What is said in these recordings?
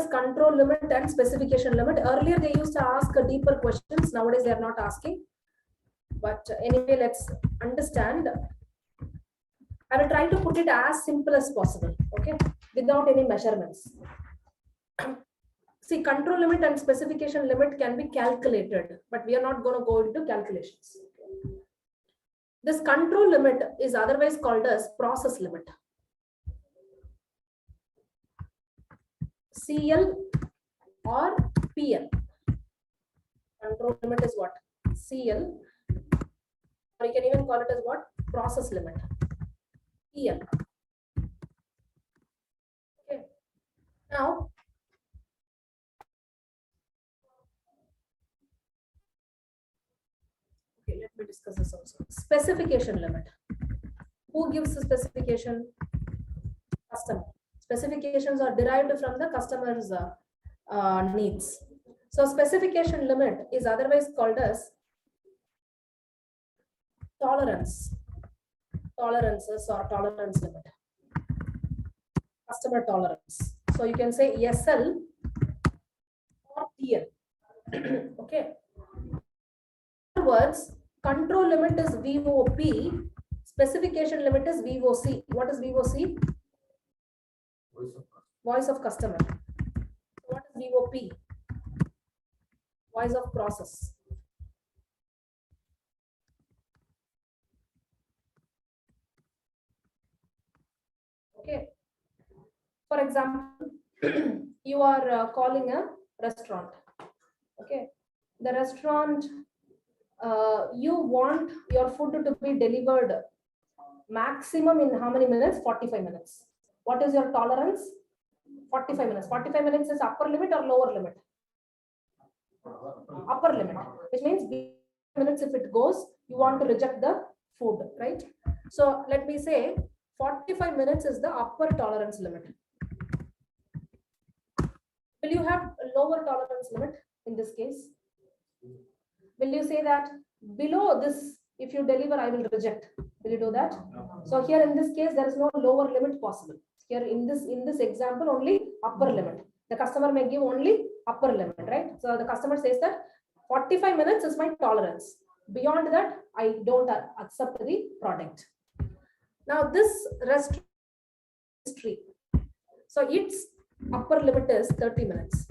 is control limit and specification limit. Earlier they used to ask deeper questions. Nowadays they are not asking. But anyway, let's understand. I will try to put it as simple as possible, okay, without any measurements. See, control limit and specification limit can be calculated, but we are not going to go into calculations. This control limit is otherwise called as process limit. CL or PL. Control limit is what? CL. Or you can even call it as what? Process limit. PL. Okay. Now, okay, let me discuss this also. Specification limit. Who gives the specification? Customer. Specifications are derived from the customer's needs. So specification limit is otherwise called as tolerance. Tolerances or tolerance limit. Customer tolerance. So you can say SL or TL. Okay. In other words, control limit is VOP, specification limit is VOC. What is VOC? Voice of customer. What is VOP? Voice of process. Okay. For example, you are calling a restaurant. Okay. The restaurant, you want your food to be delivered maximum in how many minutes? 45 minutes. What is your tolerance? 45 minutes. 45 minutes is upper limit or lower limit? Upper limit, which means minutes if it goes, you want to reject the food, right? So let me say 45 minutes is the upper tolerance limit. Will you have a lower tolerance limit in this case? Will you say that below this, if you deliver, I will reject? Will you do that? No. So here in this case, there is no lower limit possible. Here in this example, only upper limit. The customer may give only upper limit, right? So the customer says that 45 minutes is my tolerance. Beyond that, I don't accept the product. Now this restaurant history. So its upper limit is 30 minutes.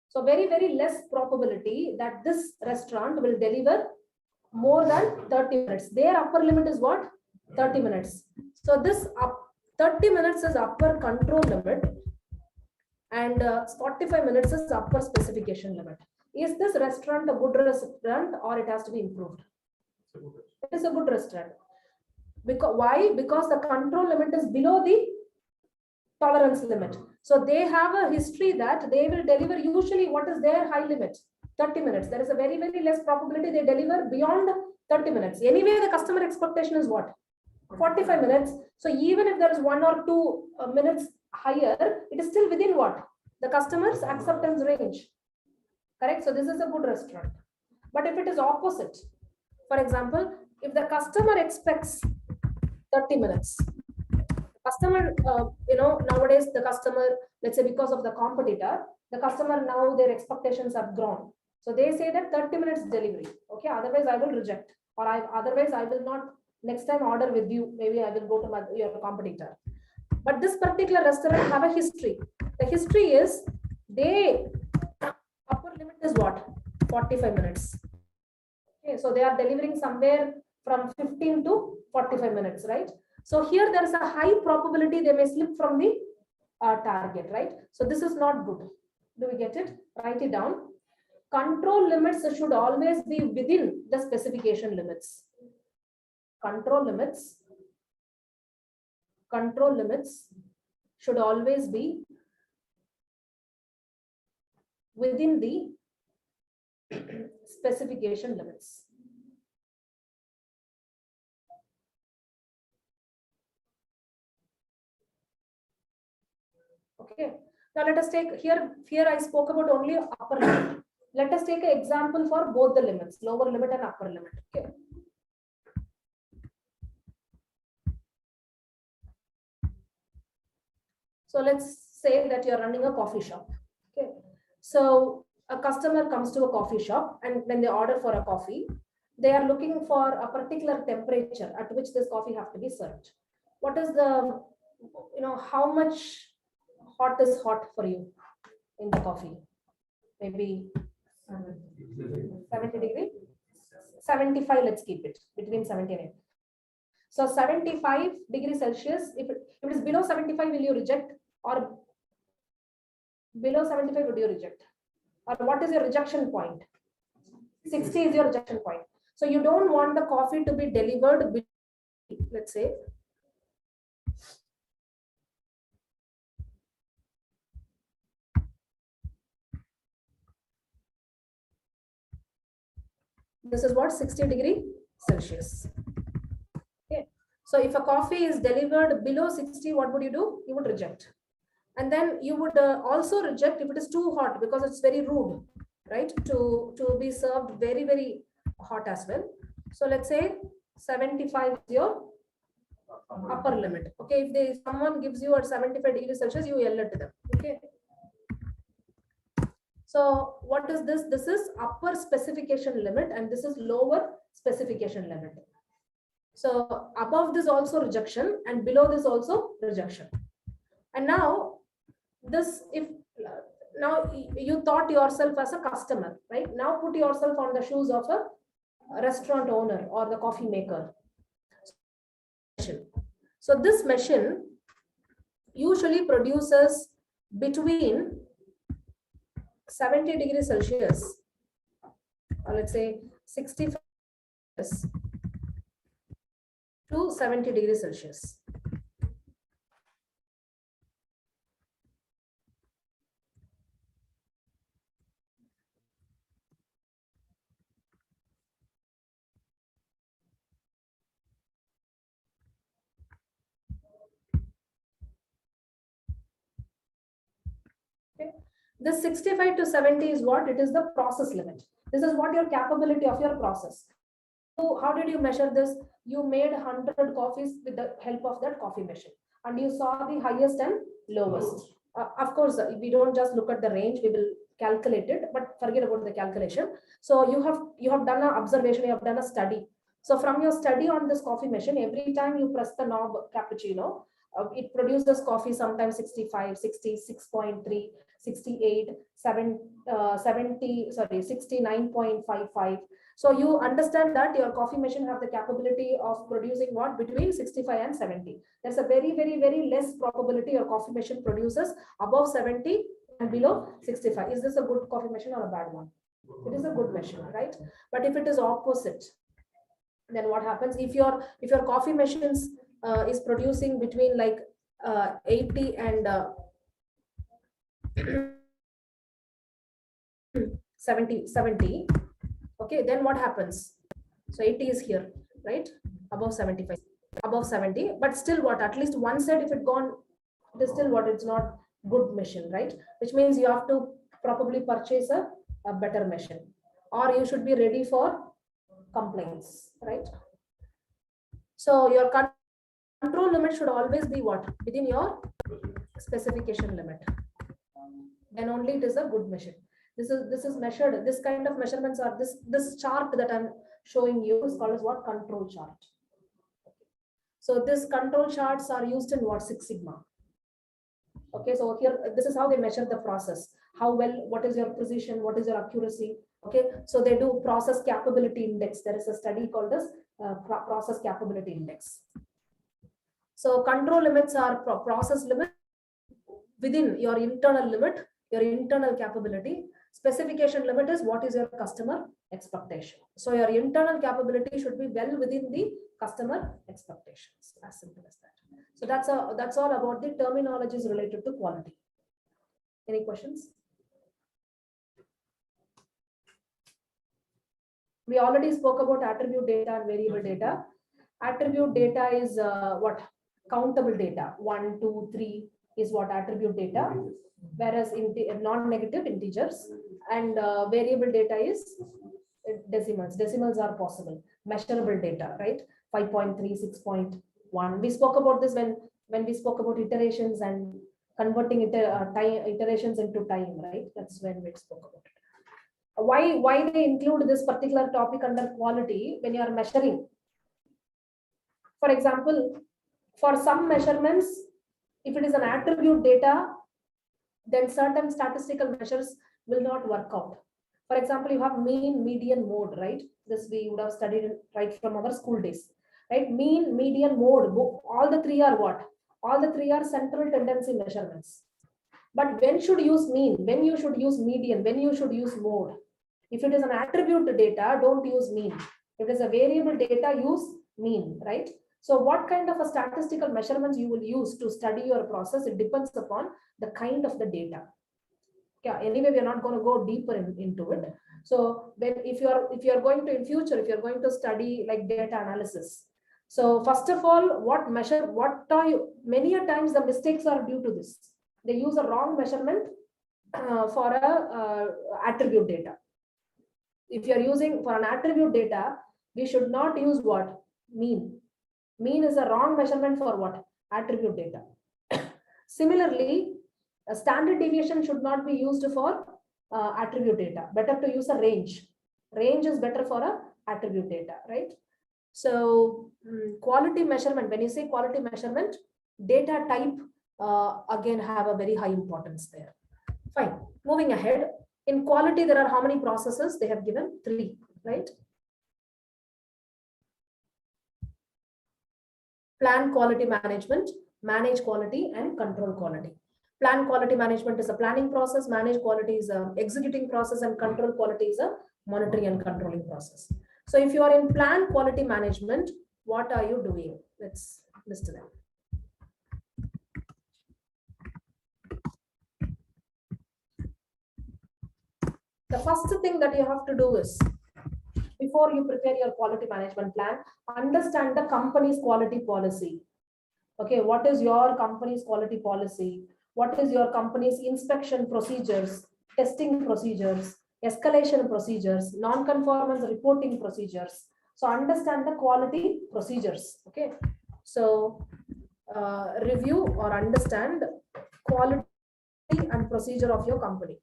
So very, very less probability that this restaurant will deliver more than 30 minutes. Their upper limit is what? 30 minutes. So this 30 minutes is upper control limit and 45 minutes is upper specification limit. Is this restaurant a good restaurant or it has to be improved? It is a good restaurant. Because why? Because the control limit is below the tolerance limit. So they have a history that they will deliver usually what is their high limit? 30 minutes. There is a very, very less probability they deliver beyond 30 minutes. Anyway, the customer expectation is what? 45 minutes. So even if there is 1 or 2 minutes higher, it is still within what? The customer's acceptance range. Correct? So this is a good restaurant. But if it is opposite, for example, if the customer expects 30 minutes, customer, nowadays the customer, let's say because of the competitor, the customer now their expectations have grown. So they say that 30 minutes delivery. Okay, otherwise I will reject, or otherwise I will not next time order with you. Maybe I will go to your competitor. But this particular restaurant have a history. The history is they upper limit is what? 45 minutes. Okay, so they are delivering somewhere from 15 to 45 minutes, right? So here there is a high probability they may slip from the target, right? So this is not good. Do we get it? Write it down. Control limits should always be within the specification limits. Control limits should always be within the specification limits. Okay. Now let us take here I spoke about only upper limit. Let us take an example for both the limits, lower limit and upper limit. Okay. So let's say that you're running a coffee shop. Okay. So a customer comes to a coffee shop, and when they order for a coffee, they are looking for a particular temperature at which this coffee have to be served. What is the, how much hot is hot for you in the coffee? Maybe 70 degree, 75, let's keep it between 70 and 80. So 75 degrees Celsius, if it is below 75, will you reject? Or below 75, would you reject? Or what is your rejection point? 60 is your rejection point. So you don't want the coffee to be delivered, let's say. This is what, 60 degree Celsius. Okay. So if a coffee is delivered below 60, what would you do? You would reject. And then you would also reject if it is too hot, because it's very rude, right? To be served very, very hot as well. So let's say 75 is your upper limit. Okay, if someone gives you at 75 degrees Celsius, you yell at them. Okay. So what is this? This is upper specification limit, and this is lower specification limit. So above this also rejection, and below this also rejection. And now this, if now you thought yourself as a customer, right? Now put yourself on the shoes of a restaurant owner or the coffee maker. So this machine usually produces between 70 degrees Celsius, or let's say 65 to 70 degrees Celsius. Okay. This 65 to 70 is what? It is the process limit. This is what your capability of your process. So how did you measure this? You made 100 coffees with the help of that coffee machine, and you saw the highest and lowest. Of course, we don't just look at the range, we will calculate it, but forget about the calculation. So you have done an observation, you have done a study. So from your study on this coffee machine, every time you press the knob cappuccino, it produces coffee sometimes 65, 66.3, 68, 70, sorry, 69.55. So you understand that your coffee machine have the capability of producing what? Between 65 and 70. There's a very, very, very less probability your coffee machine produces above 70 and below 65. Is this a good coffee machine or a bad one? It is a good machine, right? But if it is opposite, then what happens? If your coffee machines is producing between like 80 and 70, okay, then what happens? So 80 is here, right? Above 75, above 70, but still what? At least one side, if it gone, it is still what? It's not good machine, right? Which means you have to probably purchase a better machine, or you should be ready for complaints, right? So your control limit should always be what? Within your specification limit. Then only it is a good machine. This is measured. This kind of measurements are this chart that I'm showing you is called as what? Control chart. So this control charts are used in what? Six Sigma. Okay, so here this is how they measure the process. How well, what is your precision, what is your accuracy? Okay, so they do process capability index. There is a study called as process capability index. So control limits are process limit within your internal limit, your internal capability. Specification limit is what is your customer expectation. So your internal capability should be well within the customer expectations. As simple as that. So that's all about the terminologies related to quality. Any questions? We already spoke about attribute data and variable data. Attribute data is what? Countable data. 1, 2, 3 is what? Attribute data. Whereas non-negative integers, and variable data is decimals. Decimals are possible. Measurable data, right? 5.3, 6.1. We spoke about this when we spoke about iterations and converting iterations into time, right? That's when we spoke about it. Why they include this particular topic under quality when you are measuring? For example, for some measurements, if it is an attribute data, then certain statistical measures will not work out. For example, you have mean, median, mode, right? This we would have studied right from our school days, right? Mean, median, mode, all the three are what? All the three are central tendency measurements. But when should you use mean? When you should use median? When you should use mode? If it is an attribute data, don't use mean. If it is a variable data, use mean, right? So what kind of a statistical measurements you will use to study your process, it depends upon the kind of the data. Yeah, anyway, we are not going to go deeper into it. So when if you are going to in future, if you're going to study like data analysis, so first of all, what are you, many a times the mistakes are due to this. They use a wrong measurement for a attribute data. If you're using for an attribute data, we should not use what? Mean. Mean is a wrong measurement for what? Attribute data. Similarly, a standard deviation should not be used for attribute data. Better to use a range. Range is better for a attribute data, right? So quality measurement, when you say quality measurement, data type again have a very high importance there. Fine. Moving ahead. In quality, there are how many processes? They have given 3, right? Plan quality management, manage quality, and control quality. Plan quality management is a planning process, manage quality is a executing process, and control quality is a monitoring and controlling process. So if you are in plan quality management, what are you doing? Let's list them. The first thing that you have to do is, before you prepare your quality management plan, understand the company's quality policy. Okay, what is your company's quality policy? What is your company's inspection procedures, testing procedures, escalation procedures, non-conformance reporting procedures? So understand the quality procedures. Okay, so review or understand quality and procedure of your company.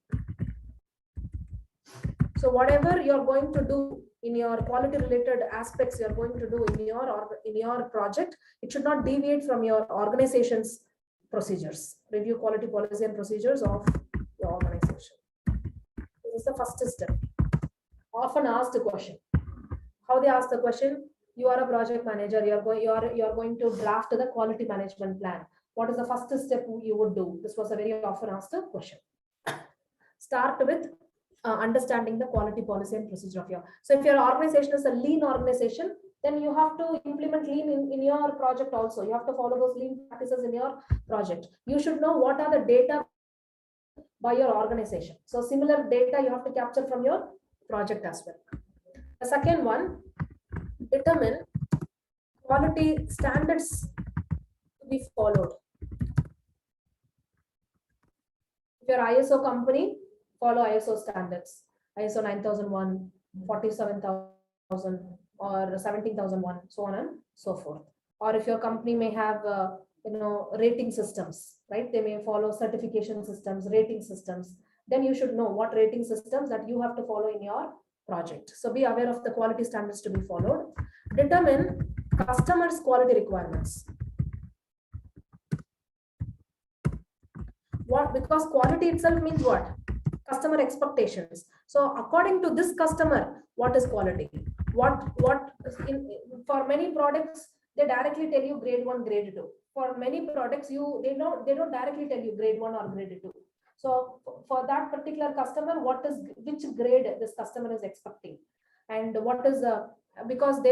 So whatever you're going to do in your quality related aspects, you're going to do in your project, it should not deviate from your organization's procedures. Review quality policy and procedures of your organization. This is the first step. Often asked question. How they ask the question? You are a project manager. You are going to draft the quality management plan. What is the first step you would do? This was a very often asked question. Start with understanding the quality policy and procedure of your. So if your organization is a lean organization, then you have to implement lean in your project also. You have to follow those lean practices in your project. You should know what are the data by your organization. So similar data you have to capture from your project as well. The second one, determine quality standards to be followed. If you're ISO company, follow ISO standards, ISO 9001, 47000 or 17001, so on and so forth. Or if your company may have rating systems, right? They may follow certification systems, rating systems. Then you should know what rating systems that you have to follow in your project. So be aware of the quality standards to be followed. Determine customers' quality requirements. What? Because quality itself means what? Customer expectations. So according to this customer, what is quality? For many products, they directly tell you grade 1, grade 2. For many products, they don't directly tell you grade 1 or grade 2. So for that particular customer, which grade this customer is expecting, and what is because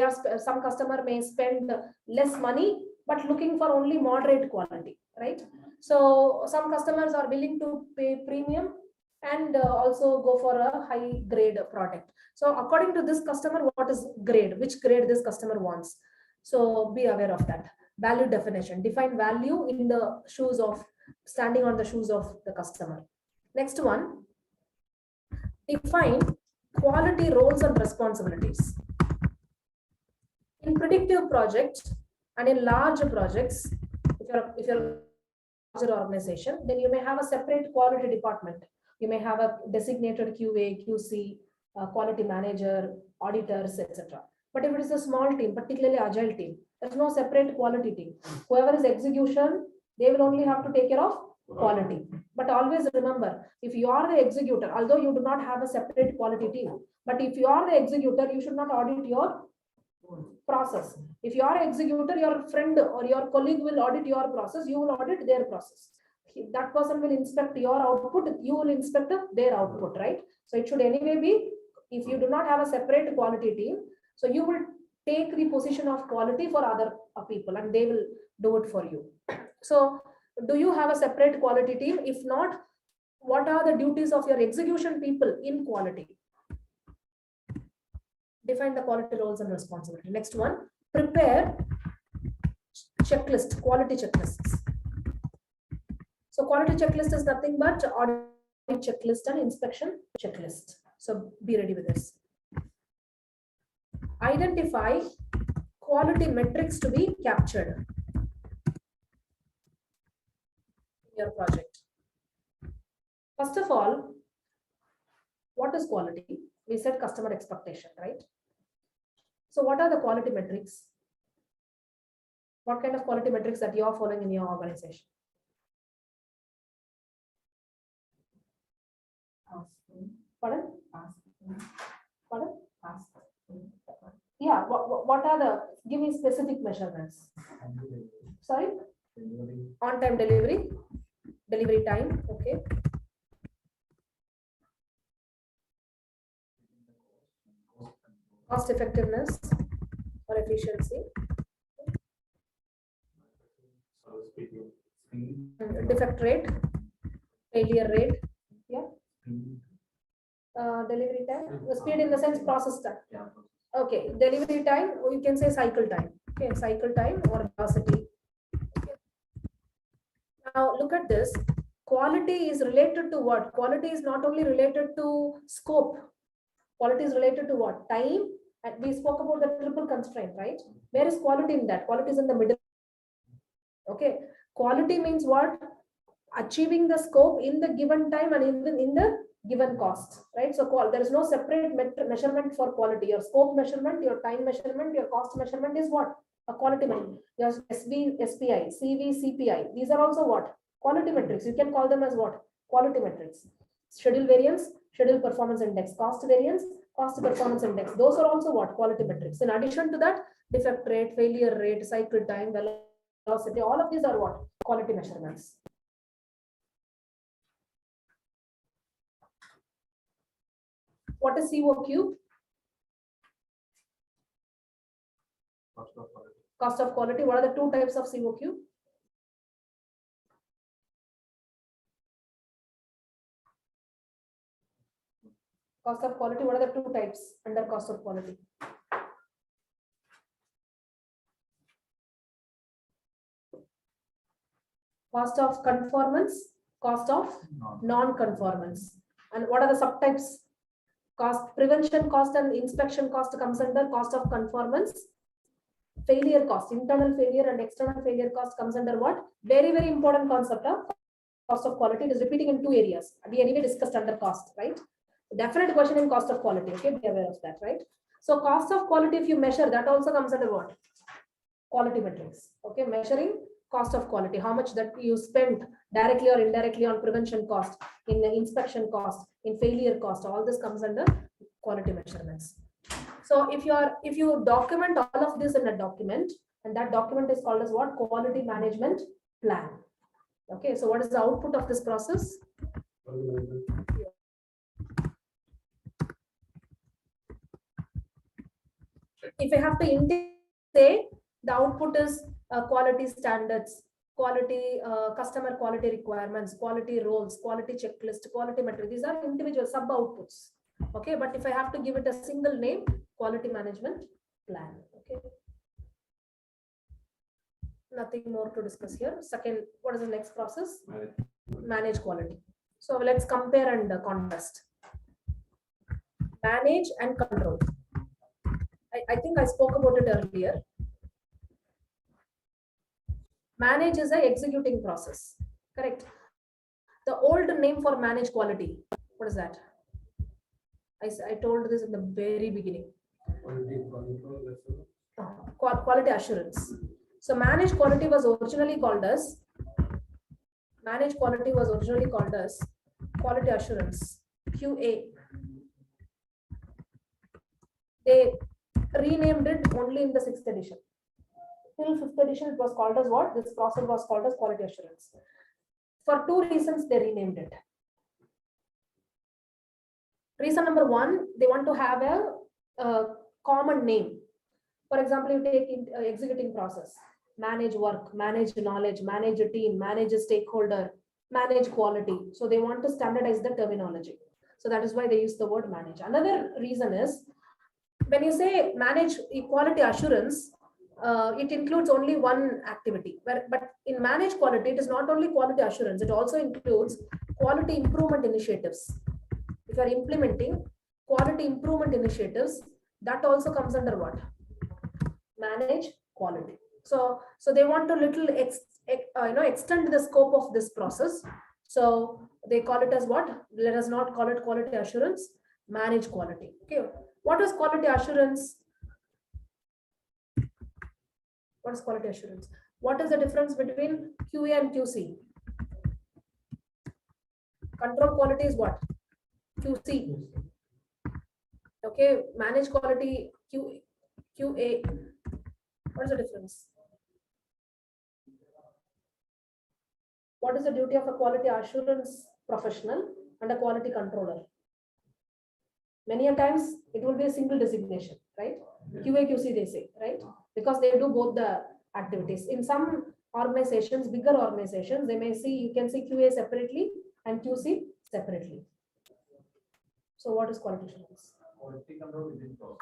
some customer may spend less money but looking for only moderate quality, right? So some customers are willing to pay premium and also go for a high grade product. So according to this customer, what is grade, which grade this customer wants. So be aware of that. Value definition, define value in the shoes of, standing on the shoes of the customer. Next one, define quality roles and responsibilities. In predictive projects and in large projects, if you're larger organization, then you may have a separate quality department. You may have a designated QA, QC, quality manager, auditors, etc. But if it is a small team, particularly agile team, there's no separate quality team. Whoever is execution, they will only have to take care of quality. But always remember, if you are the executor, although you do not have a separate quality team, but if you are the executor, you should not audit your process. If you are an executor, your friend or your colleague will audit your process, you will audit their process. That person will inspect your output, you will inspect their output, right? So it should anyway be, if you do not have a separate quality team, so you will take the position of quality for other people and they will do it for you. So do you have a separate quality team? If not, what are the duties of your execution people in quality? Define the quality roles and responsibility. Next one, prepare checklist, quality checklists. So quality checklist is nothing but audit checklist and inspection checklist. So be ready with this. Identify quality metrics to be captured in your project. First of all, what is quality? We said customer expectation, right? So what are the quality metrics? What kind of quality metrics that you are following in your organization? Pardon? Pardon? Yeah, what are the, give me specific measurements. Sorry? On-time delivery, delivery time, okay. Cost effectiveness or efficiency. Defect rate, failure rate, yeah. Delivery time, speed in the sense process time. Okay, delivery time, or you can say cycle time. Okay, cycle time or velocity. Okay. Now look at this. Quality is related to what? Quality is not only related to scope. Quality is related to what? Time. And we spoke about the triple constraint, right? Where is quality in that? Quality is in the middle. Okay. Quality means what? Achieving the scope in the given time and even in the given cost, right? So there is no separate measurement for quality. Your scope measurement, your time measurement, your cost measurement is what? A quality measurement. Your SB, SPI, CV, CPI. These are also what? Quality metrics. You can call them as what? Quality metrics. Schedule variance, schedule performance index, cost variance, cost performance index. Those are also what? Quality metrics. In addition to that, defect rate, failure rate, cycle time, velocity, all of these are what? Quality measurements. What is COQ? Cost of quality. What are the two types of COQ? Cost of quality. What are the two types under cost of quality? Cost of conformance, cost of non-conformance. And what are the subtypes? Cost, prevention cost and inspection cost comes under cost of conformance. Failure cost, internal failure and external failure cost comes under what? Very, very important concept of cost of quality. It is repeating in two areas. We anyway discussed under cost, right? Definite question in cost of quality. Okay, be aware of that, right? So cost of quality, if you measure, that also comes under what? Quality metrics. Okay, measuring cost of quality, how much that you spent directly or indirectly on prevention cost, in the inspection cost, in failure cost, all this comes under quality measurements. So if you document all of this in a document, and that document is called as what? Quality management plan. Okay, so what is the output of this process? If I have to say, the output is quality standards, quality customer quality requirements, quality roles, quality checklist, quality metric. These are individual sub outputs. Okay, but if I have to give it a single name, quality management plan. Okay, nothing more to discuss here. Second, what is the next process? Manage quality. So let's compare and contrast. Manage and control. I think I spoke about it earlier. Manage is a executing process. Correct. The old name for manage quality, what is that? I told this in the very beginning. Quality assurance. So manage quality was originally called as quality assurance, QA. They renamed it only in the 6th edition. Till 5th edition, it was called as what? This process was called as quality assurance. For two reasons, they renamed it. Reason number one, they want to have a common name. For example, you take executing process, manage work, manage knowledge, manage a team, manage a stakeholder, manage quality. So they want to standardize the terminology. So that is why they use the word manage. Another reason is when you say manage quality assurance, it includes only one activity. But in manage quality, it is not only quality assurance, it also includes quality improvement initiatives. If you are implementing quality improvement initiatives, that also comes under what? Manage quality. So they want to extend the scope of this process. So they call it as what? Let us not call it quality assurance, manage quality. Okay. What is quality assurance? What is quality assurance? What is the difference between QA and QC? Control quality is what? QC. Okay, manage quality, QA. What is the difference? What is the duty of a quality assurance professional and a quality controller? Many a times it will be a single designation, right? QA, QC they say, right? Because they do both the activities. In some organizations, bigger organizations, they may see, you can see QA separately and QC separately. So what is quality assurance? Quality control within process.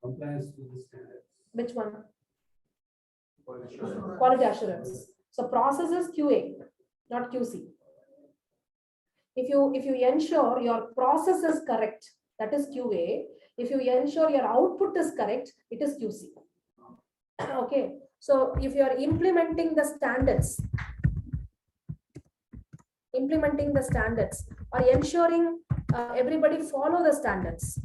Compliance with the standards. Which one? Quality assurance. Quality assurance. So process is QA, not QC. If you ensure your process is correct, that is QA. If you ensure your output is correct, it is QC. Okay. So if you are implementing the standards or ensuring everybody follow the standards.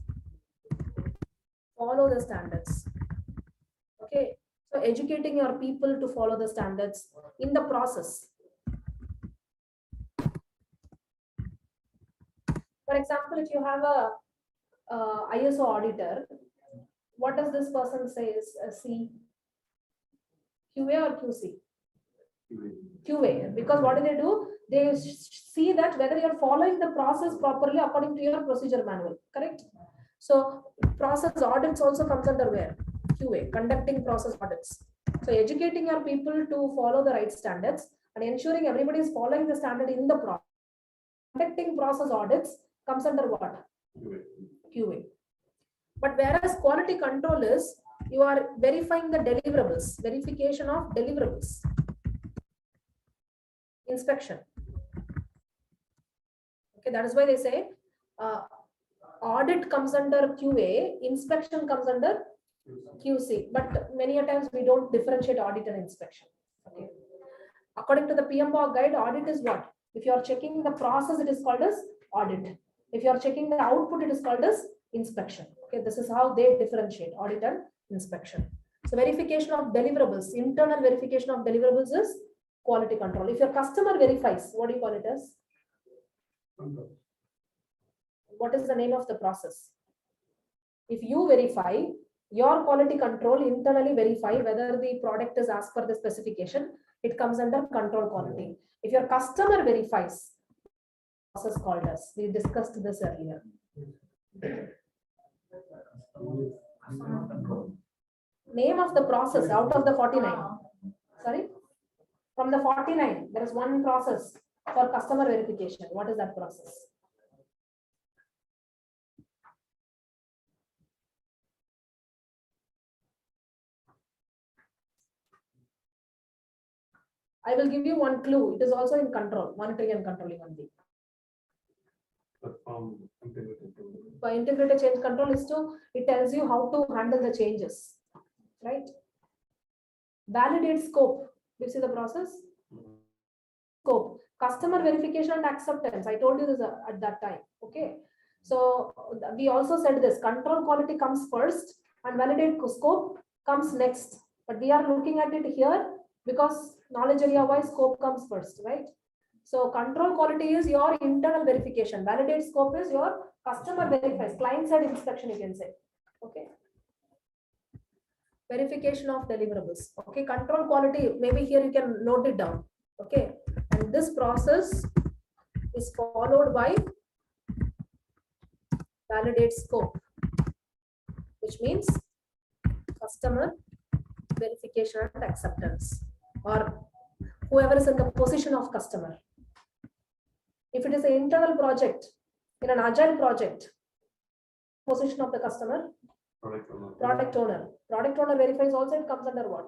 Okay. So educating your people to follow the standards in the process. For example, if you have a ISO auditor, what does this person say is C? QA or QC? QA. Because what do? They see that whether you're following the process properly according to your procedure manual, correct? So process audits also comes under where? QA, conducting process audits. So educating your people to follow the right standards and ensuring everybody is following the standard in the process. Conducting process audits comes under what? QA. But whereas quality control is, you are verifying the deliverables, verification of deliverables. Inspection. Okay, that is why they say audit comes under QA, inspection comes under QC. But many a times we don't differentiate audit and inspection. Okay. According to the PMBOK guide, audit is what? If you are checking the process, it is called as audit. If you are checking the output, it is called as inspection. Okay, this is how they differentiate audit and inspection. So verification of deliverables, internal verification of deliverables is quality control. If your customer verifies, what do you call it as? What is the name of the process? If you verify, your quality control internally verify whether the product is as per the specification, it comes under control quality. If your customer verifies, process called as. We discussed this earlier. Name of the process out of the 49. Sorry? From the 49, there is one process for customer verification. What is that process? I will give you one clue. It is also in control, monitoring and controlling only. By integrated change control is to, it tells you how to handle the changes, right? Validate scope. Do you see the process? scope. Customer verification and acceptance. I told you this at that time. Okay. So we also said this control quality comes first and validate scope comes next. But we are looking at it here because knowledge area wise scope comes first, right? So control quality is your internal verification. Validate scope is your customer verifies, client side inspection, you can say. Okay. Verification of deliverables. Okay. Control quality, maybe here you can note it down. Okay. And this process is followed by validate scope, which means customer verification and acceptance, or whoever is in the position of customer. If it is an internal project, in an agile project, position of the customer, Product owner. product owner. Product owner verifies also, it comes under what?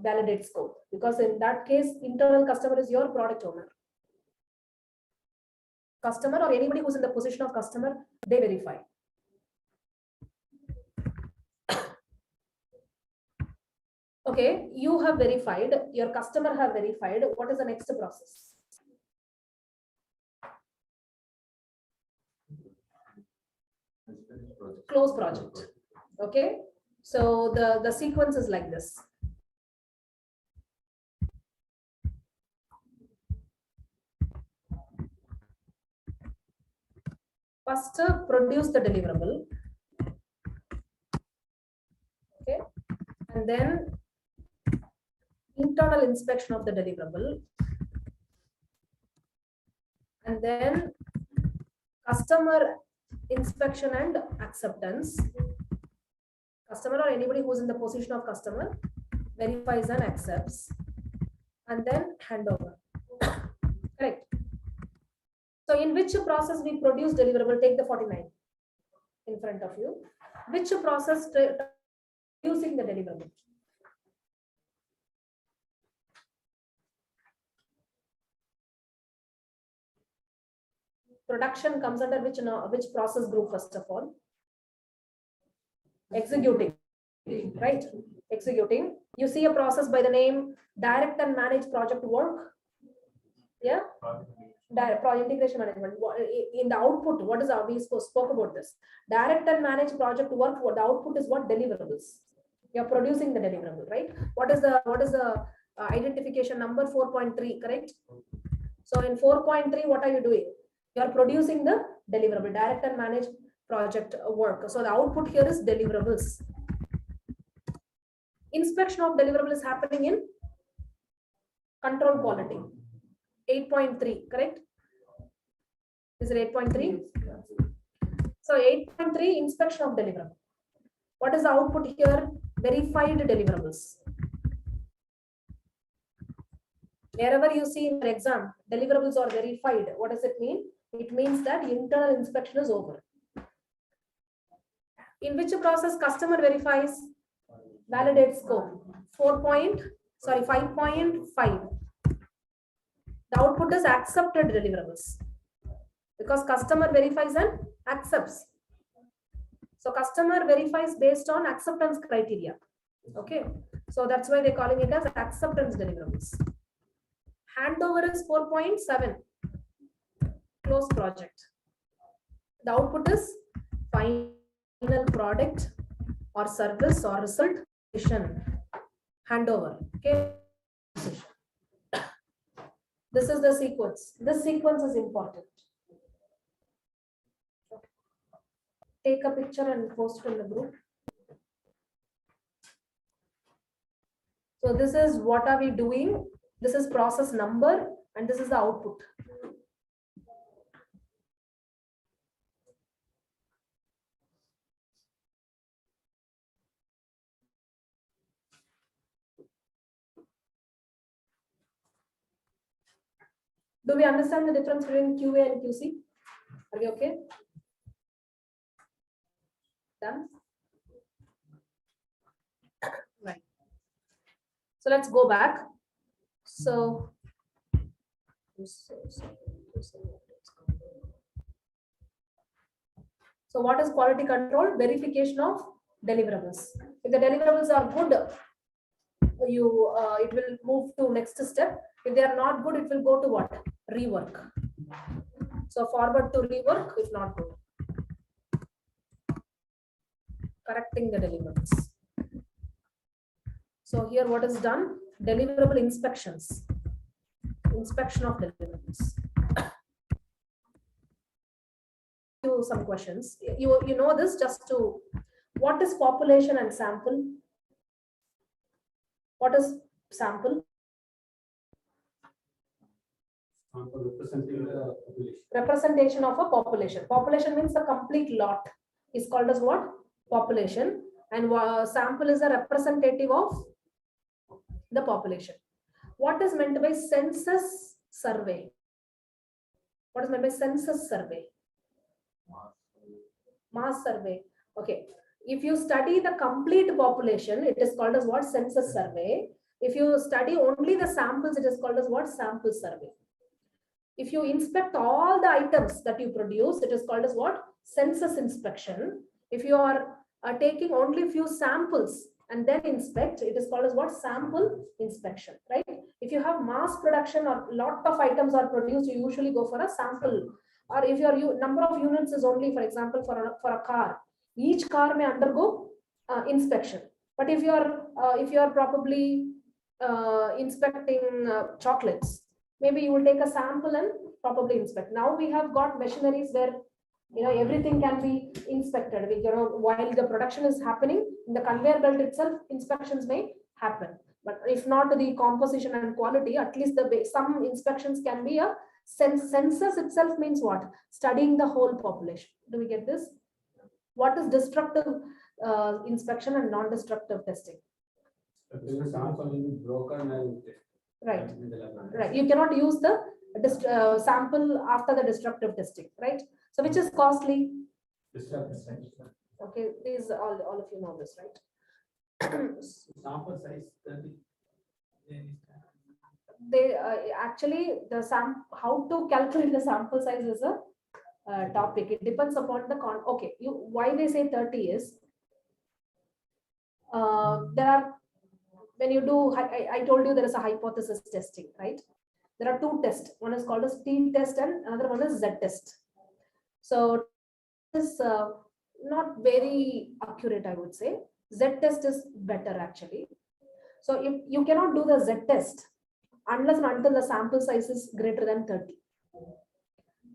Validate scope, because in that case, internal customer is your product owner. Customer or anybody who's in the position of customer, they verify. Okay, you have verified, your customer have verified. What is the next process? Close project. Okay, so the sequence is like this. First, produce the deliverable. Okay, and then internal inspection of the deliverable, and then customer inspection and acceptance. Customer or anybody who's in the position of customer verifies and accepts, and then handover. Correct. So in which process we produce deliverable? Take the 49 in front of you. Which process producing the deliverable? Production comes under which process group, first of all? Executing, right? Executing. You see a process by the name direct and manage project work. Yeah. Direct project integration management. In the output, what is we spoke about this? Direct and manage project work. What the output is? What deliverables? You're producing the deliverable, right? What is the identification number? 4.3, correct? So in 4.3, what are you doing? You are producing the deliverable, direct and manage project work. So the output here is deliverables. Inspection of deliverable is happening in control quality. 8.3, correct? Is it 8.3? So 8.3, inspection of deliverable. What is the output here? Verified deliverables. Wherever you see in your exam, deliverables are verified. What does it mean? It means that internal inspection is over. In which process customer verifies? Validate scope. 5.5. The output is accepted deliverables, because customer verifies and accepts. So customer verifies based on acceptance criteria. Okay, so that's why they're calling it as acceptance deliverables. Handover is 4.7. Close project. The output is final product or service or result. Handover. Okay. This is the sequence. This sequence is important. Take a picture and post it in the group. So this is what are we doing? This is process number and this is the output. Do we understand the difference between QA and QC? Are we okay? Done? Right. So let's go back. So what is quality control? Verification of deliverables. If the deliverables are good, it will move to next step. If they are not good, it will go to what? Rework. So forward to rework if not good. Correcting the deliverables. So here what is done? Deliverable inspections. Inspection of deliverables. Some questions. You know this just to, what is population and sample? What is sample? Representing the population. Representation of a population. Population means the complete lot is called as what? Population. And sample is a representative of the population. What is meant by census survey? What is meant by census survey? Mass survey. Okay. If you study the complete population, it is called as what? Census survey. If you study only the samples, it is called as what? Sample survey. If you inspect all the items that you produce, it is called as what? Census inspection. If you are taking only few samples and then inspect, it is called as what? Sample inspection, right? If you have mass production or lot of items are produced, you usually go for a sample. Or if your number of units is only, for example, for a car, each car may undergo inspection. But if you are probably inspecting chocolates, maybe you will take a sample and probably inspect. Now we have got machineries where everything can be inspected. While the production is happening in the conveyor belt itself, inspections may happen. But if not the composition and quality, at least some inspections can be a census itself means what? Studying the whole population. Do we get this? What is destructive inspection and non-destructive testing? The sample will be broken and right. Right. You cannot use the sample after the destructive testing, right? So which is costly? Okay, these all of you know this, right? Sample size 30. They actually how to calculate the sample size is a topic. It depends upon the okay. Why they say 30 is there are, when you do, I told you there is a hypothesis testing, right? There are two tests. One is called as T test and another one is Z test. So this is not very accurate, I would say. Z test is better actually. So if you cannot do the Z test unless and until the sample size is greater than 30.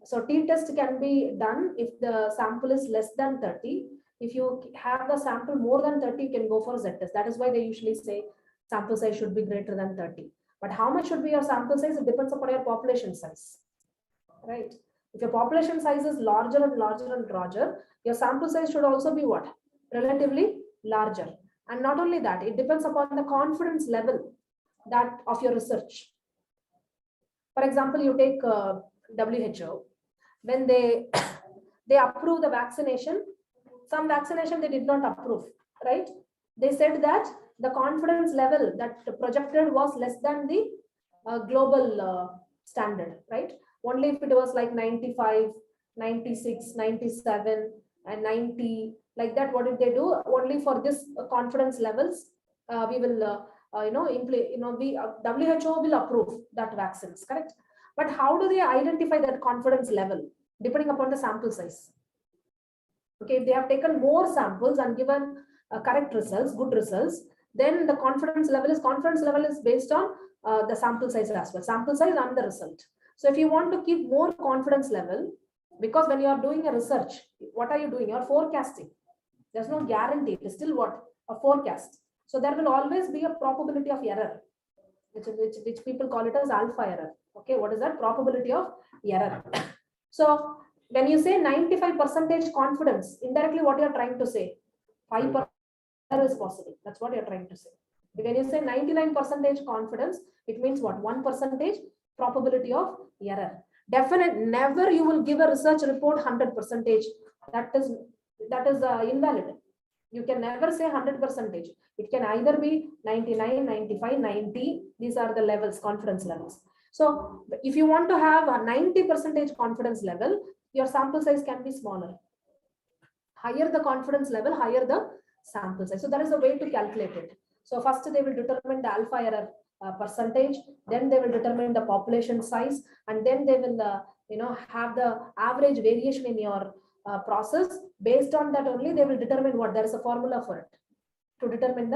So T test can be done if the sample is less than 30. If you have the sample more than 30, you can go for Z test. That is why they usually say sample size should be greater than 30. But how much should be your sample size? It depends upon your population size, right? If your population size is larger and larger and larger, your sample size should also be what? Relatively larger. And not only that, it depends upon the confidence level that of your research. For example, you take WHO. When they approve the vaccination, some vaccination they did not approve, right? They said that the confidence level that projected was less than the global standard, right? Only if it was like 95, 96, 97 and 90, like that, what did they do? Only for this confidence levels, we will WHO will approve that vaccines, correct? But how do they identify that confidence level? Depending upon the sample size. Okay, if they have taken more samples and given correct results, good results, then the confidence level is based on the sample size as well, sample size and the result. So if you want to keep more confidence level, because when you are doing a research, what are you doing? You are forecasting. There's no guarantee. It is still what? A forecast. So there will always be a probability of error, which people call it as alpha error. Okay, what is that? Probability of error. So when you say 95% confidence, indirectly what you are trying to say? 5% error is possible. That's what you are trying to say. When you say 99% confidence, it means what? 1% probability of error. Never you will give a research report 100%. That is invalid. You can never say 100%. It can either be 99, 95, 90. These are the levels, confidence levels. So if you want to have a 90% confidence level, your sample size can be smaller. Higher the confidence level, higher the sample size. So that is a way to calculate it. So first they will determine the alpha error percentage, then they will determine the population size, and then they will have the average variation in your process. Based on that only they will determine what, there is a formula for it to determine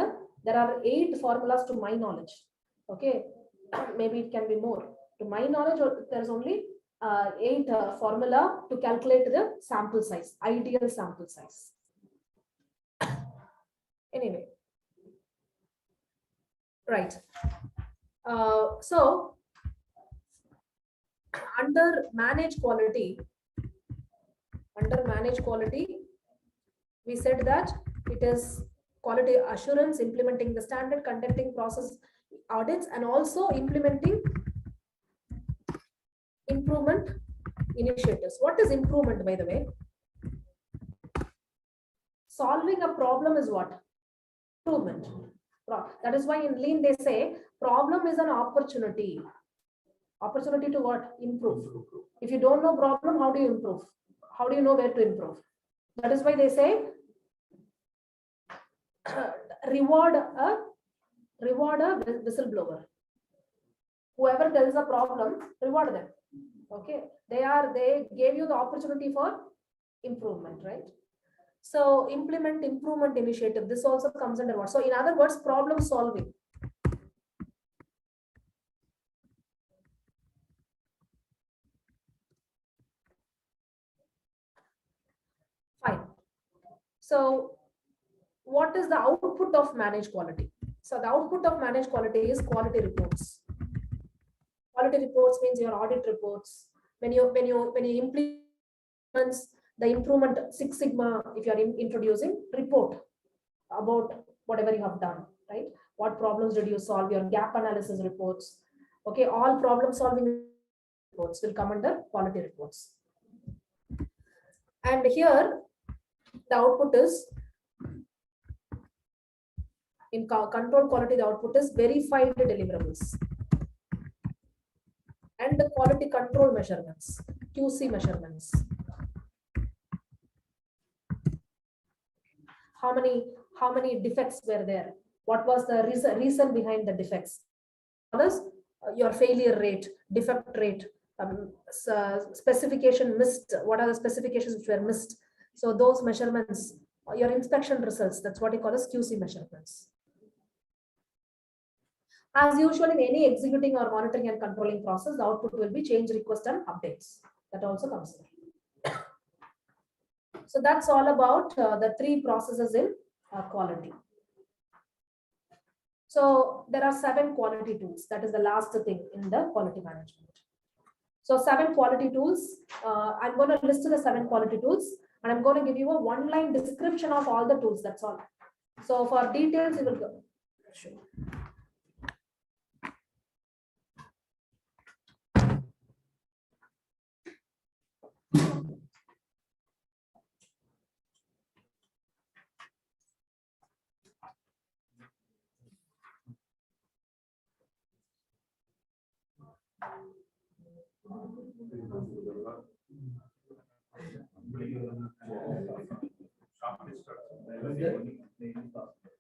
there are 8 formulas to my knowledge. Okay, maybe it can be more. To my knowledge, there's only 8 formula to calculate the sample size, ideal sample size. Anyway, right. So under manage quality, we said that it is quality assurance, implementing the standard, conducting process audits, and also implementing improvement initiatives. What is improvement, by the way? Solving a problem is what? Improvement. That is why in lean they say problem is an opportunity. Opportunity to what? Improve. If you don't know problem, how do you improve? How do you know where to improve? That is why they say reward a whistleblower. Whoever tells a problem, reward them. Okay, they gave you the opportunity for improvement, right? So implement improvement initiative. This also comes under what? So in other words, problem solving. Fine. So what is the output of managed quality? So the output of managed quality is quality reports. Quality reports means your audit reports. When you implement the improvement Six Sigma, if you are introducing, report about whatever you have done, right? What problems did you solve? Your gap analysis reports. Okay, all problem solving reports will come under quality reports. And here the output is, in control quality, the output is verified deliverables and the quality control measurements, QC measurements. How many defects were there? What was the reason behind the defects? Others, your failure rate, defect rate, specification missed. What are the specifications which were missed? So those measurements, your inspection results, that's what you call as QC measurements. As usual in any executing or monitoring and controlling process, the output will be change request and updates. That also comes in. So that's all about the 3 processes in quality. So there are 7 quality tools. That is the last thing in the quality management. So 7 quality tools. I'm going to list the 7 quality tools, and I'm going to give you a 1-line description of all the tools. That's all. So for details, you will go. Sure.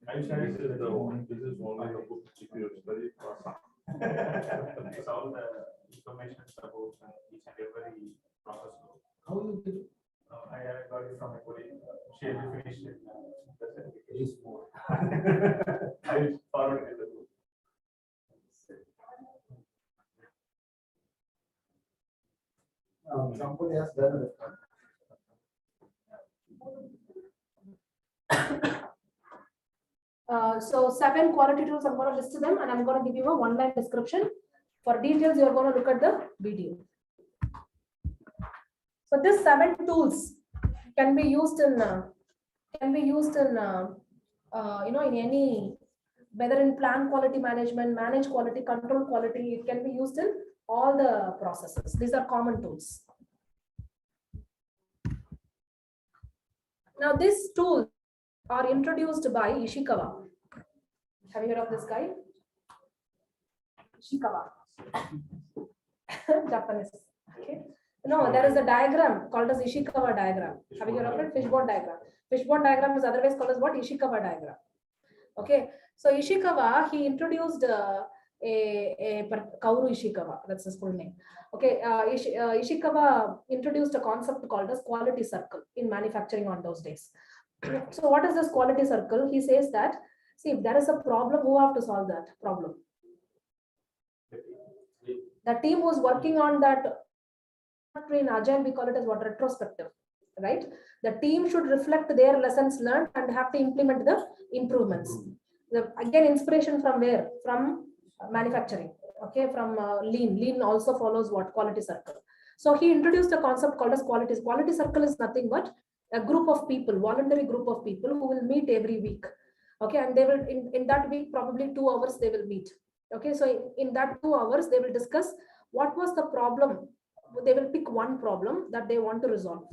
I shared this is only the book if you study it's all the information about each and every process. How you did it? I got it from a colleague. She finished it. It is more. I forwarded the book. Somebody has done it. So 7 quality tools, I'm going to list them, and I'm going to give you a 1-line description. For details, you're going to look at the video. So these 7 tools can be used in in any, whether in plan quality management, manage quality, control quality. It can be used in all the processes. These are common tools. Now these tools are introduced by Ishikawa. Have you heard of this guy? Ishikawa. Japanese. Okay. No, there is a diagram called as Ishikawa diagram. Have you heard of it? Fishbone diagram. Fishbone diagram is otherwise called as what? Ishikawa diagram. Okay. So Ishikawa, he introduced Kaoru Ishikawa, that's his full name. Okay, Ishikawa introduced a concept called as quality circle in manufacturing on those days. So what is this quality circle? He says that, see, if there is a problem, who have to solve that problem? The team who's working on that, in Agile, we call it as what, retrospective, right? The team should reflect their lessons learned and have to implement the improvements. Again, inspiration from where? From manufacturing, okay, from lean. Lean also follows what? Quality circle. So he introduced a concept called as quality. Quality circle is nothing but a group of people, voluntary group of people who will meet every week. Okay, and they will, in that week, probably 2 hours they will meet. Okay, so in that 2 hours, they will discuss what was the problem. They will pick one problem that they want to resolve.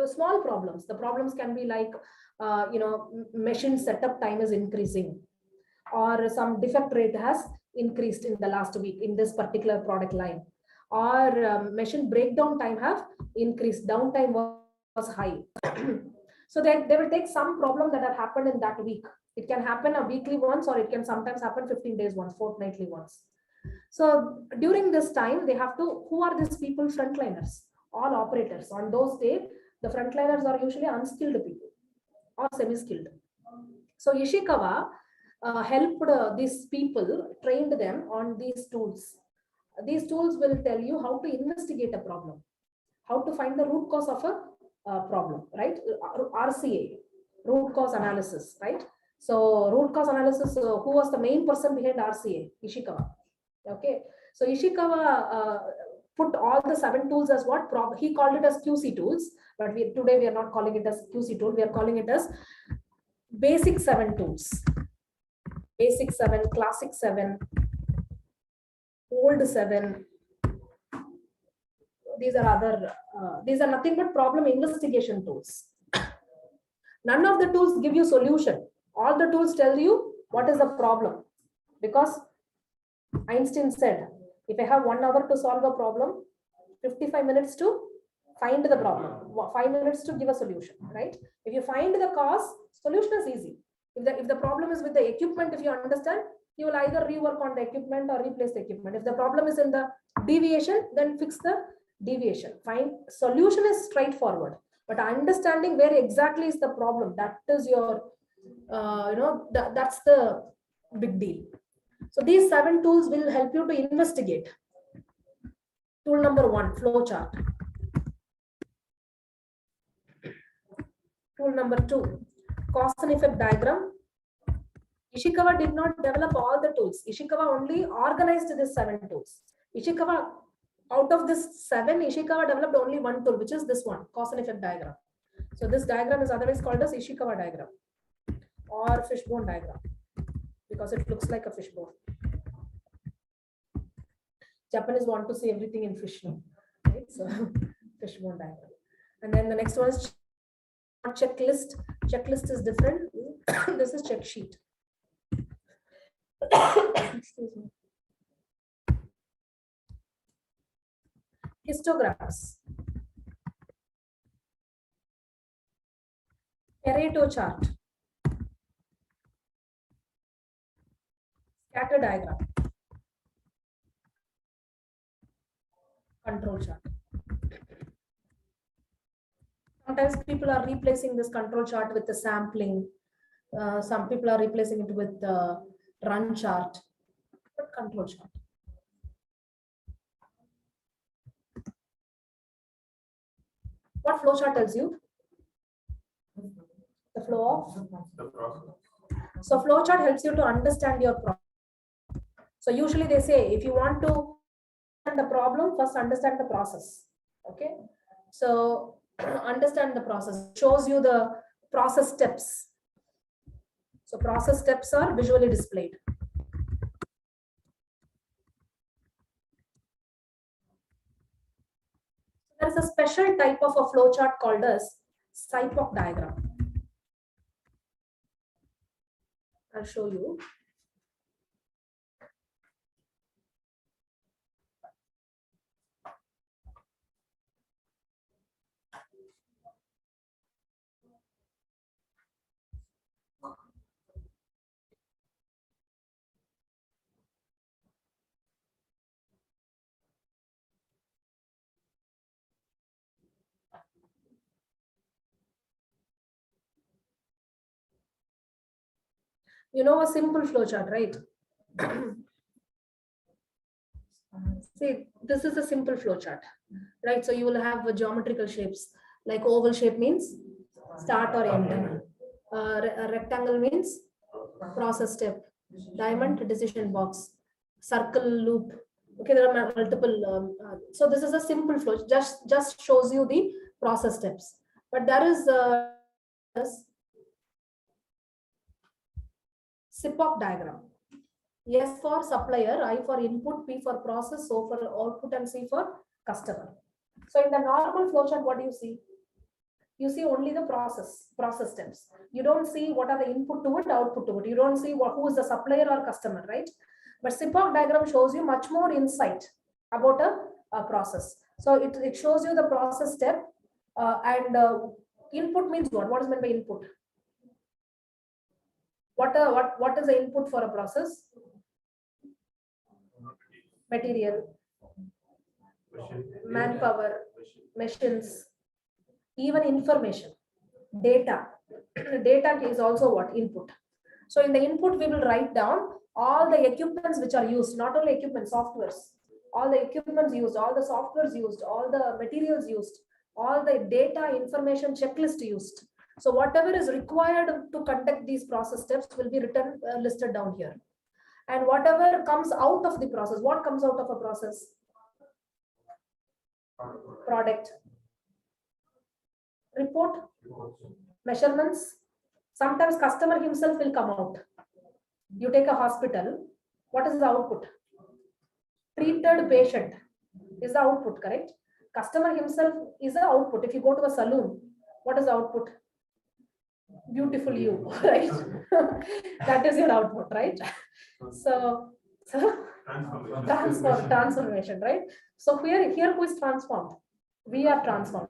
Small problems. The problems can be like, machine setup time is increasing, or some defect rate has increased in the last week in this particular product line, or machine breakdown time have increased, downtime was high. So they will take some problem that have happened in that week. It can happen a weekly once, or it can sometimes happen 15 days once, fortnightly once. So during this time, they have to, who are these people? Frontliners, all operators. On those days, the frontliners are usually unskilled people or semi-skilled. So Ishikawa helped these people, trained them on these tools. These tools will tell you how to investigate a problem, how to find the root cause of a problem, right? RCA, root cause analysis, right? So root cause analysis, who was the main person behind RCA? Ishikawa. Okay, so Ishikawa put all the 7 tools as what? He called it as QC tools, but today we are not calling it as QC tool. We are calling it as basic 7 tools. Basic 7, classic 7, old 7. These are other. These are nothing but problem investigation tools. None of the tools give you solution. All the tools tell you what is the problem, because Einstein said, if I have 1 hour to solve a problem, 55 minutes to find the problem, 5 minutes to give a solution, right? If you find the cause, solution is easy. If the problem is with the equipment, if you understand, you will either rework on the equipment or replace the equipment. If the problem is in the deviation, then fix the deviation. Find solution is straightforward, but understanding where exactly is the problem, that is your, that's the big deal. So these 7 tools will help you to investigate. Tool number 1, flow chart. Tool number 2, cause and effect diagram. Ishikawa did not develop all the tools. Ishikawa only organized these 7 tools. Ishikawa, out of this 7, Ishikawa developed only 1 tool, which is this one, cause and effect diagram. So this diagram is otherwise called as Ishikawa diagram or fishbone diagram, because it looks like a fishbone. Japanese want to see everything in fish, right? So fishbone diagram. And then the next one is checklist. Checklist is different. This is check sheet. Excuse me. Histograms. Pareto chart. Scatter diagram. Control chart. Sometimes people are replacing this control chart with the sampling. Some people are replacing it with the run chart, but control chart. What flow chart tells you? The flow of The process. So flow chart helps you to understand your problem. So usually they say, if you want to understand the problem, first understand the process. Okay. So understand the process. Shows you the process steps. So process steps are visually displayed. There is a special type of a flow chart called as Cypok diagram. I'll show you. You know a simple flowchart, right? See, this is a simple flowchart, right? So you will have geometrical shapes, like oval shape means start or end. A rectangle means process step. Diamond, decision box. Circle, loop. Okay, there are multiple. So this is a simple flow. Just shows you the process steps. But there is SIPOC diagram. S for supplier, I for input, P for process, O for output, and C for customer. So in the normal flowchart, what do you see? You see only the process steps. You don't see what are the input to it, output to it. You don't see who is the supplier or customer, right? But SIPOC diagram shows you much more insight about a process. So it shows you the process step and input means what? What is meant by input? What is the input for a process? Material, manpower, machines, even information, data. Data is also what? Input. So in the input, we will write down all the equipments which are used, not only equipment, softwares, all the equipments used, all the softwares used, all the materials used, all the data information checklist used. So whatever is required to conduct these process steps will be written, listed down here. And whatever comes out of the process, what comes out of a process? Product, report, measurements. Sometimes customer himself will come out. You take a hospital, what is the output? Treated patient is the output, correct? Customer himself is the output. If you go to a salon, what is the output? Beautiful you, right? That is your output, right? So transformation, right? So here who is transformed? We are transformed.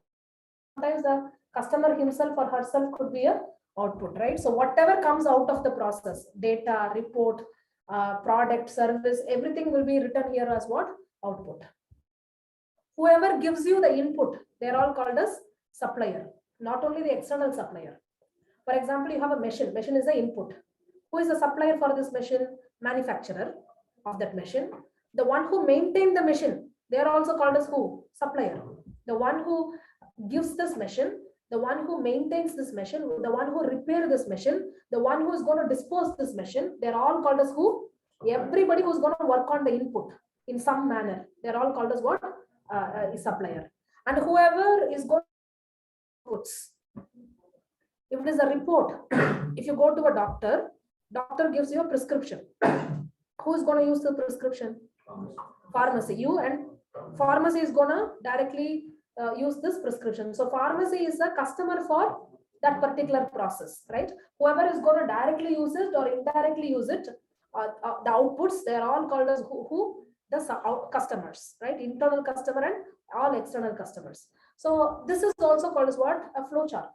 Sometimes the customer himself or herself could be a output, right? So whatever comes out of the process, data, report, product, service, everything will be written here as what? Output. Whoever gives you the input, they're all called as supplier, not only the external supplier. For example, you have a machine. Machine is the input. Who is the supplier for this machine? Manufacturer of that machine. The one who maintains the machine, they are also called as who? Supplier. The one who gives this machine, the one who maintains this machine, the one who repairs this machine, the one who is going to dispose this machine, they're all called as who? Everybody who's going to work on the input in some manner, they're all called as what? Supplier. And whoever is going to puts. If it is a report, if you go to a doctor, doctor gives you a prescription. Who is going to use the prescription? Pharmacy. You, and pharmacy is going to directly use this prescription. So pharmacy is a customer for that particular process, right? Whoever is going to directly use it or indirectly use it, the outputs, they're all called as who? The customers, right? Internal customer and all external customers. So this is also called as what? A flow chart.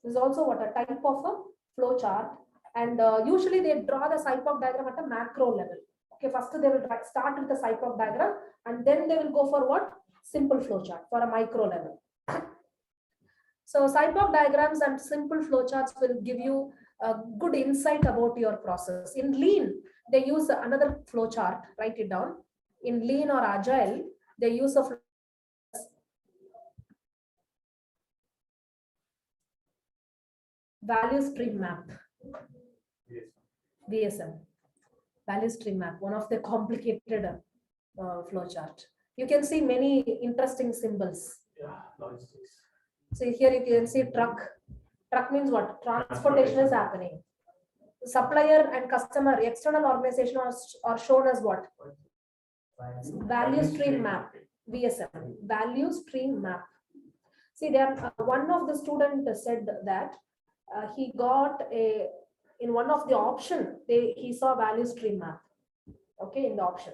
This is also what? A type of a flow chart. And usually they draw the SIPOC diagram at a macro level. Okay, first they will start with the SIPOC diagram and then they will go for what? Simple flow chart for a micro level. So SIPOC diagrams and simple flowcharts will give you a good insight about your process. In Lean, they use another flowchart. Write it down. In Lean or Agile, they use a value stream map. VSM. Value stream map, one of the complicated flowchart. You can see many interesting symbols. Yeah, logistics. So here you can see truck. Truck means what? Transportation is happening. Supplier and customer, external organization are shown as what? Value stream map. VSM. Value stream map. See, there one of the students said that he got in one of the option, he saw value stream map. Okay, in the option.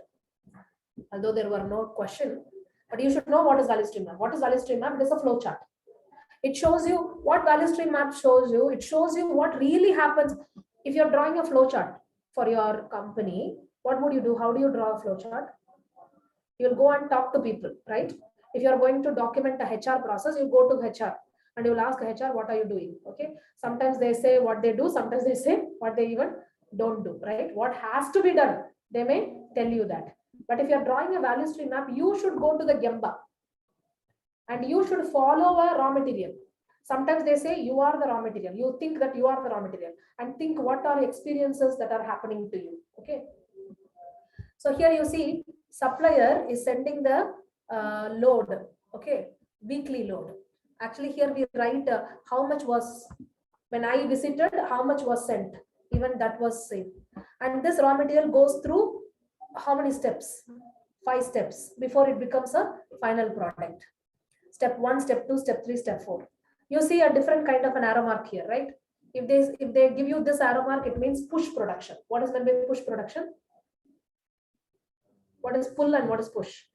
Although there were no question, but you should know what is value stream map. What is value stream map? It is a flow chart. It shows you what value stream map shows you. It shows you what really happens. If you're drawing a flow chart for your company, what would you do? How do you draw a flow chart? You'll go and talk to people, right? If you're going to document a HR process, you go to HR and you'll ask HR, what are you doing? Okay. Sometimes they say what they do. Sometimes they say what they even don't do, right? What has to be done, they may tell you that. But if you're drawing a value stream map, you should go to the Gemba and you should follow a raw material. Sometimes they say you are the raw material. You think that you are the raw material and think what are experiences that are happening to you. Okay. So here you see supplier is sending the load. Okay. Weekly load. Actually here we write how much was, when I visited, how much was sent. Even that was same. And this raw material goes through how many steps? 5 steps before it becomes a final product. Step 1, step 2, step 3, step 4. You see a different kind of an arrow mark here, right? If they give you this arrow mark, it means push production. What is meant by push production? What is pull and what is push?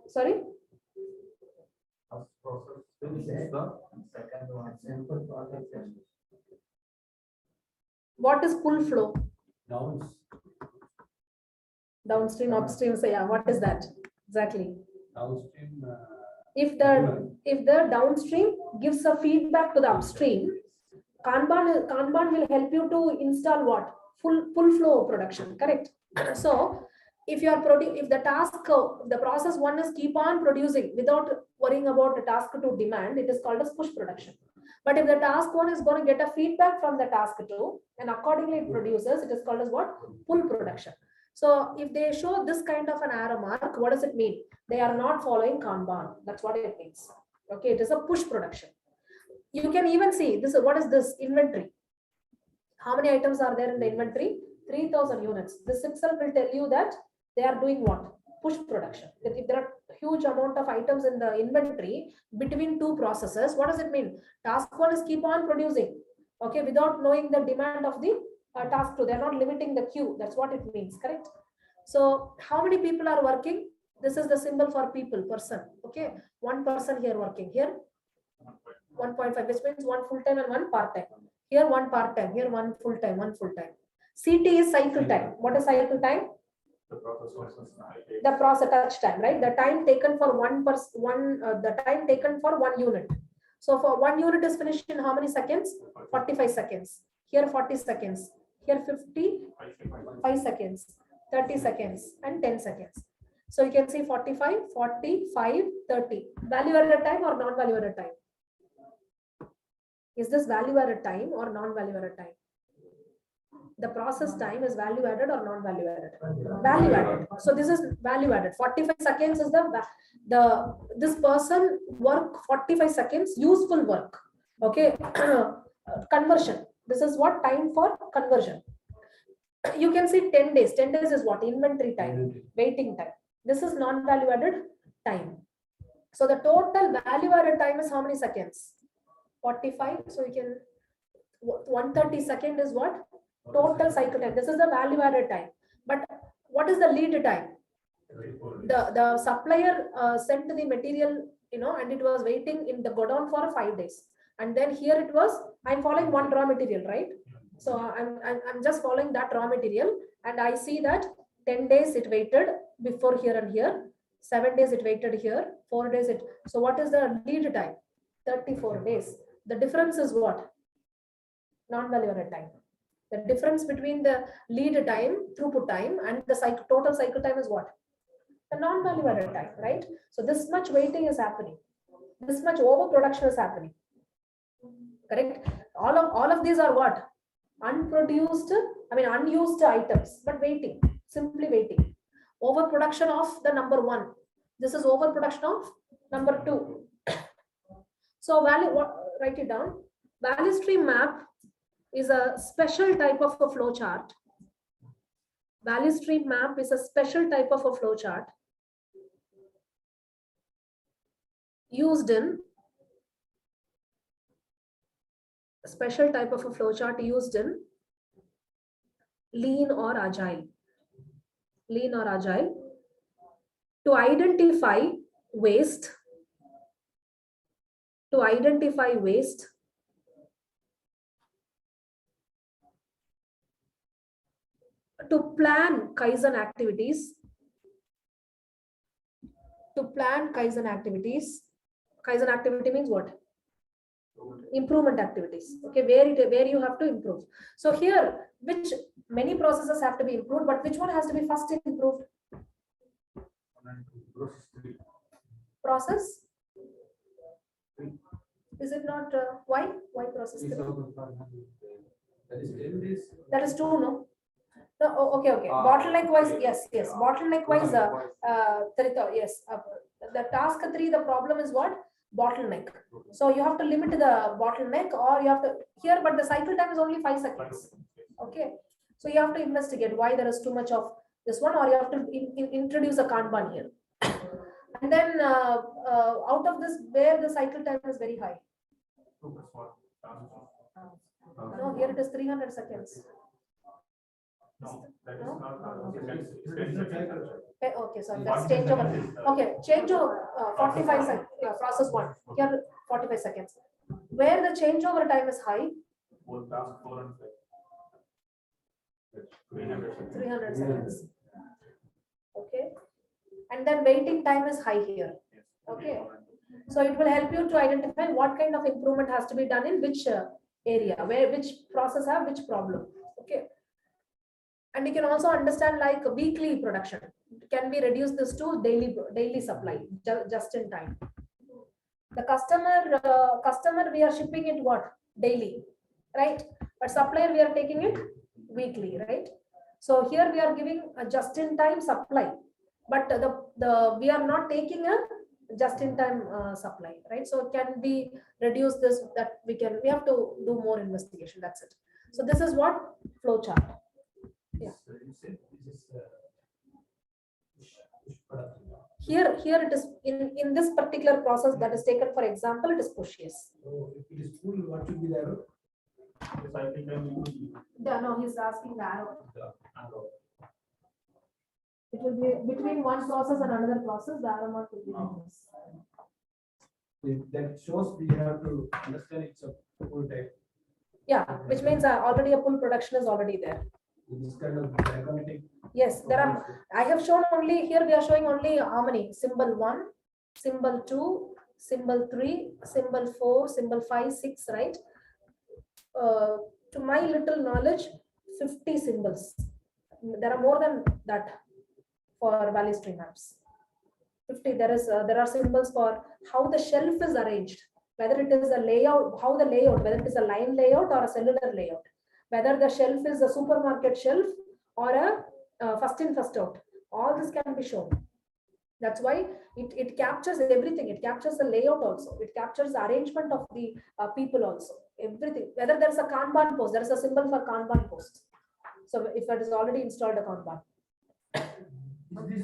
Sorry? What is pull flow? Downstream, upstream. So yeah, what is that exactly? Downstream. If the downstream gives a feedback to the upstream, Kanban will help you to install what? Full flow production, correct? So if you are if the task, the process one is keep on producing without worrying about the task to demand, it is called as push production. But if the task one is going to get a feedback from the task two and accordingly it produces, it is called as what? Pull production. So if they show this kind of an arrow mark, what does it mean? They are not following Kanban. That's what it means. Okay, it is a push production. You can even see this. What is this? Inventory. How many items are there in the inventory? 3,000 units. This itself will tell you that they are doing what? Push production. If there are huge amount of items in the inventory between two processes, what does it mean? Task one is keep on producing, okay, without knowing the demand of the task two. They're not limiting the queue. That's what it means, correct? So how many people are working? This is the symbol for people, person. Okay, one person here working, here 1.5, which means one full-time and one part-time. Here one part-time, here one full-time, one full-time. CT is cycle time. What is cycle time? The process touch time, right? The time taken for the time taken for one unit. So for one unit is finished in how many seconds? 45 seconds. Here 40 seconds. Here 55 seconds, 30 seconds, and 10 seconds. So you can see 45, 45, 30. Value added time or non-value added time? Is this value added time or non-value added time? The process time is value added or non-value added? Value added. So this is value added. 45 seconds is this person work 45 seconds useful work. Okay. Conversion. This is what time for conversion. You can see 10 days. 10 days is what? Inventory time, waiting time. This is non-value added time. So the total value added time is how many seconds? 45. So you can 130 second is what? Total cycle time. This is the value added time. But what is the lead time? The supplier sent the material, and it was waiting in the godown for 5 days. And then here it was, I'm following one raw material, right? So I'm just following that raw material, and I see that 10 days it waited before here and here, 7 days it waited here, 4 days it. So what is the lead time? 34 days. The difference is what? Non-value added time. The difference between the lead time, throughput time, and the total cycle time is what? The non-value added time, right? So this much waiting is happening. This much overproduction is happening. Correct? All of these are what? Unused items, but waiting, simply waiting. Overproduction of the number one. This is overproduction of number two. So write it down. Value stream map is a special type of a flow chart. Value stream map is a special type of a flow chart used in lean or agile to identify waste, to plan Kaizen activities, Kaizen activity means what? Improvement activities. Okay, where you have to improve. So here, which many processes have to be improved, but which one has to be first improved? Process. Is it not? Why? Why process 3? That is 2, no? No, okay, okay. Bottleneck wise, yes. Bottleneck wise, yes. The task 3, the problem is what? Bottleneck. So you have to limit the bottleneck, or you have to here, but the cycle time is only 5 seconds. Okay. So you have to investigate why there is too much of this one, or you have to introduce a Kanban here. And then out of this, where the cycle time is very high. No, here it is 300 seconds. No, that is not. Okay, so that's changeover. Okay, changeover 45 seconds. Process 1. Here 45 seconds. Where the changeover time is high? Both task 4 and 5. 300 seconds. Okay. And then waiting time is high here. Okay. So it will help you to identify what kind of improvement has to be done in which area, where which process have which problem. Okay. And you can also understand like weekly production. Can we reduce this to daily supply, just in time? The customer we are shipping it what? Daily, right? But supplier we are taking it weekly, right? So here we are giving a just in time supply, but we are not taking a just in time supply, right? So can we reduce this? That we have to do more investigation. That's it. So this is what flow chart. Yeah. Here it is in this particular process that is taken for example, it is push. Yes. So if it is full, what should be the arrow? Yeah, no, he's asking the arrow. It will be between one process and another process. The arrow mark will be like this. That shows we have to understand it's a full type. Yeah, which means already a full production is already there. This kind of diagrammatic. Yes, there are. I have shown only here. We are showing only how many? Symbol 1, symbol 2, symbol 3, symbol 4, symbol 5, 6. Right? To my little knowledge, 50 symbols. There are more than that for value stream maps. 50. There are symbols for how the shelf is arranged, whether it is a layout, how the layout, whether it is a line layout or a cellular layout, whether the shelf is a supermarket shelf or a first in first out. All this can be shown. That's why it captures everything. It captures the layout also. It captures the arrangement of the people also. Everything. Whether there's a Kanban post, there is a symbol for Kanban post. So if it is already installed a Kanban. Is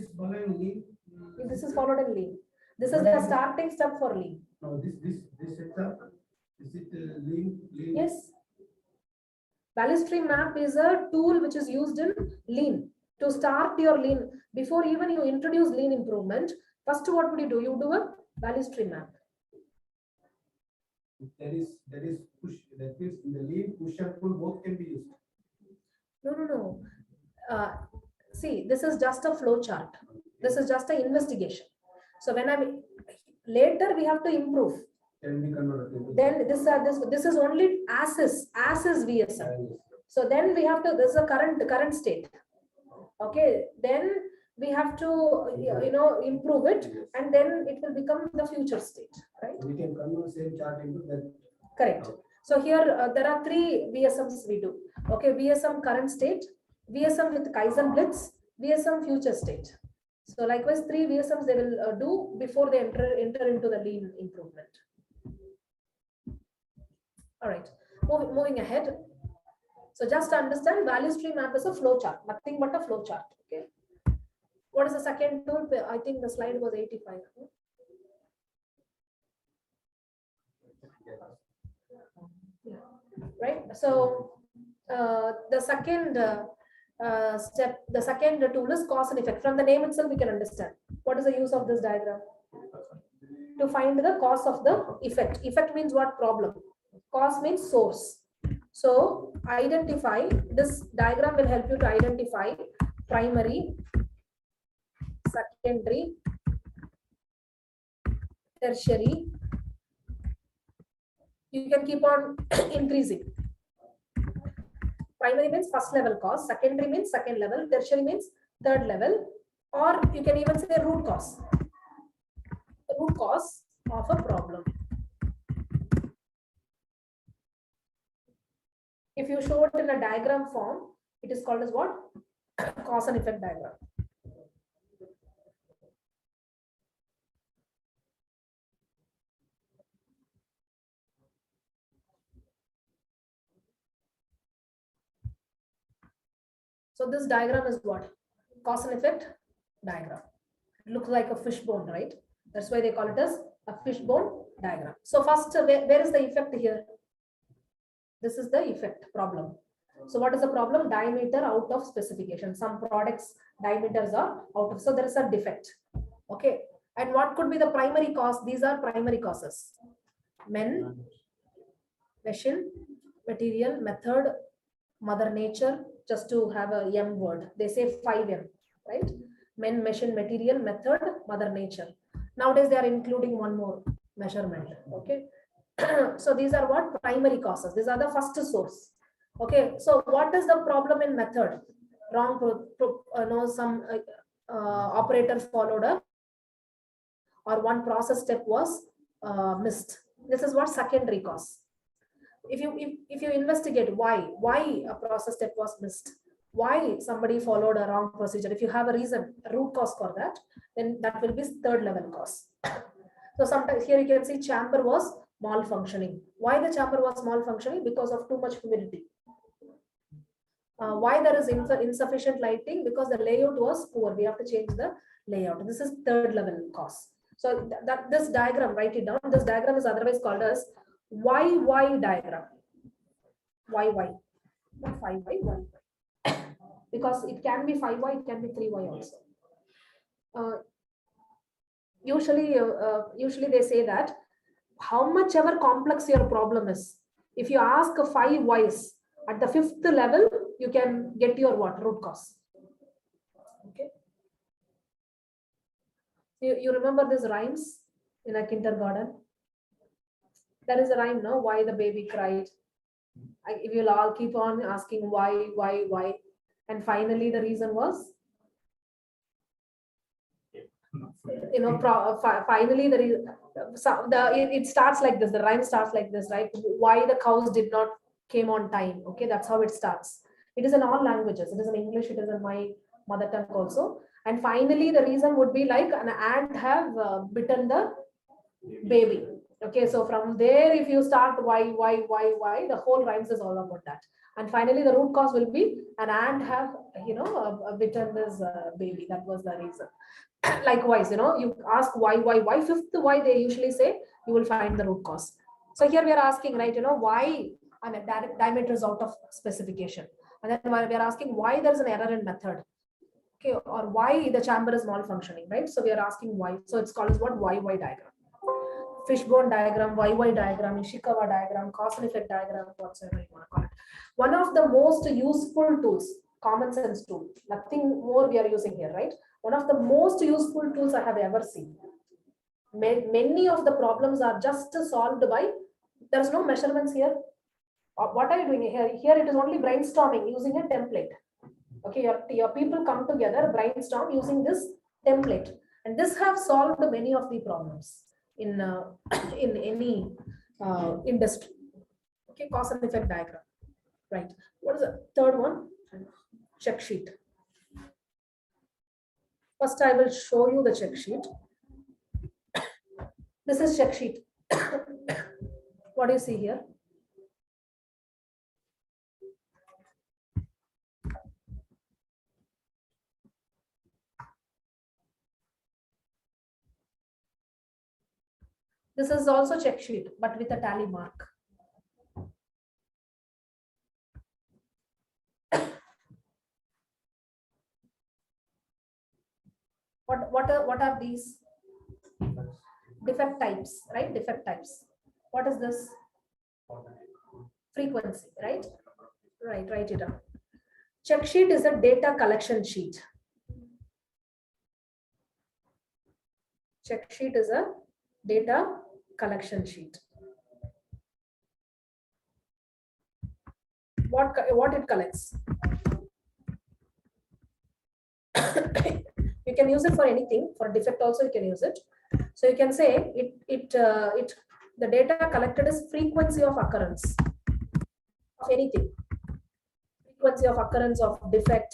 this following lean? This is followed in lean. This is the starting step for lean. No, this setup, is it lean? Yes. Value stream map is a tool which is used in lean. To start your lean, before even you introduce lean improvement, first what would you do? You do a value stream map. That is push. That means in the lean, push and pull both can be used. No. See, this is just a flow chart. This is just an investigation. So when later we have to improve. Can be converted. Then this is only as is VSM. So then we have to. This is a current state. Okay. Then we have to improve it, and then it will become the future state. Right. We can convert same chart into that. Correct. So here there are 3 VSMs we do. Okay, VSM current state, VSM with Kaizen Blitz, VSM future state. So likewise 3 VSMs they will do before they enter into the lean improvement. All right, moving ahead. So just to understand, value stream map is a flow chart, nothing but a flow chart. Okay. What is the second tool? I think the slide was 85. Yeah. Right. So the second step, the second tool is cause and effect. From the name itself, we can understand what is the use of this diagram. To find the cause of the effect. Effect means what? Problem. Cause means source. So identify, this diagram will help you to identify primary, secondary, tertiary, you can keep on increasing. Primary means first level cause, secondary means second level, tertiary means third level, or you can even say root cause. The root cause of a problem. If you show it in a diagram form, it is called as what? Cause and effect diagram. So this diagram is what? Cause and effect diagram. It looks like a fishbone, right? That's why they call it as a fishbone diagram. So first, where is the effect here? This is the effect problem. So what is the problem? Diameter out of specification. Some products diameters are out of, so there is a defect. Okay. And what could be the primary cause? These are primary causes. Men, machine, material, method, mother nature, just to have a M word. They say 5M, right? Men, machine, material, method, mother nature. Nowadays they are including one more, measurement. Okay. So these are what? Primary causes. These are the first source. Okay. So what is the problem in method? Wrong, some operator followed a, or one process step was missed. This is what secondary cause. If you investigate why a process step was missed, why somebody followed a wrong procedure, if you have a reason, a root cause for that, then that will be third level cause. So sometimes here you can see chamber was malfunctioning. Why the chamber was malfunctioning? Because of too much humidity. Why there is insufficient lighting? Because the layout was poor. We have to change the layout. This is third level cause. So that this diagram, write it down. This diagram is otherwise called as YY diagram. YY, not 5Y, YY. Because it can be 5Y, it can be 3Y also. Usually they say that how much ever complex your problem is, if you ask 5 Ys at the 5th level, you can get your what? Root cause. Okay. You remember these rhymes in a kindergarten? There is a rhyme, no? Why the baby cried. If you'll all keep on asking why, and finally the reason was, finally it starts like this. The rhyme starts like this, right? Why the cows did not came on time. Okay, that's how it starts. It is in all languages. It is in English. It is in my mother tongue also. And finally, the reason would be like an ant have bitten the baby. Okay, so from there, if you start why, the whole rhymes is all about that. And finally, the root cause will be an ant have, bitten this baby. That was the reason. Likewise, you ask why, fifth why they usually say, you will find the root cause. So here we are asking, right, why an diameter is out of specification. And then we are asking why there's an error in method. Okay, or why the chamber is malfunctioning, right? So we are asking why. So it's called as what? YY diagram. Fishbone diagram, YY diagram, Ishikawa diagram, cause and effect diagram, whatsoever you want to call it. One of the most useful tools, common sense tool, nothing more we are using here, right? One of the most useful tools I have ever seen. Many of the problems are just solved by, there's no measurements here. What are you doing here? Here it is only brainstorming using a template. Okay, your people come together, brainstorm using this template. And this have solved many of the problems in any industry. Okay, cause and effect diagram. Right. What is the third one? Check sheet. First, I will show you the check sheet. This is check sheet. What do you see here? This is also check sheet, but with a tally mark. What are these? Defect types, right? Defect types. What is this? Frequency, right? Right, write it down. Check sheet is a data collection sheet. Check sheet is a data collection sheet. what it collects. You can use it for anything. For defect also you can use it. So you can say the data collected is frequency of occurrence of anything. Frequency of occurrence of defect,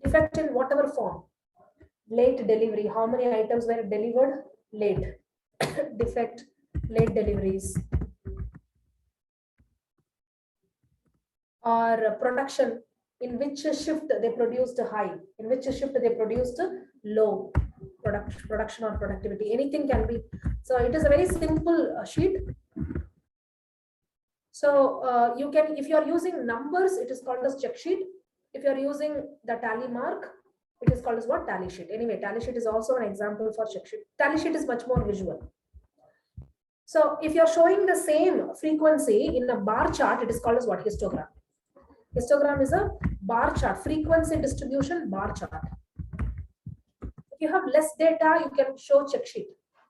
defect in whatever form. Late delivery, how many items were delivered late. Defect, late deliveries. Or production, in which shift they produced high, in which shift they produced low. Production or productivity, anything can be. So it is a very simple sheet. So you can, if you are using numbers, it is called as check sheet. If you are using the tally mark, it is called as what? Tally sheet. Anyway, tally sheet is also an example for check sheet. Tally sheet is much more visual. So if you are showing the same frequency in a bar chart, it is called as what? Histogram. Histogram is a bar chart, frequency distribution bar chart. If you have less data, you can show check sheet.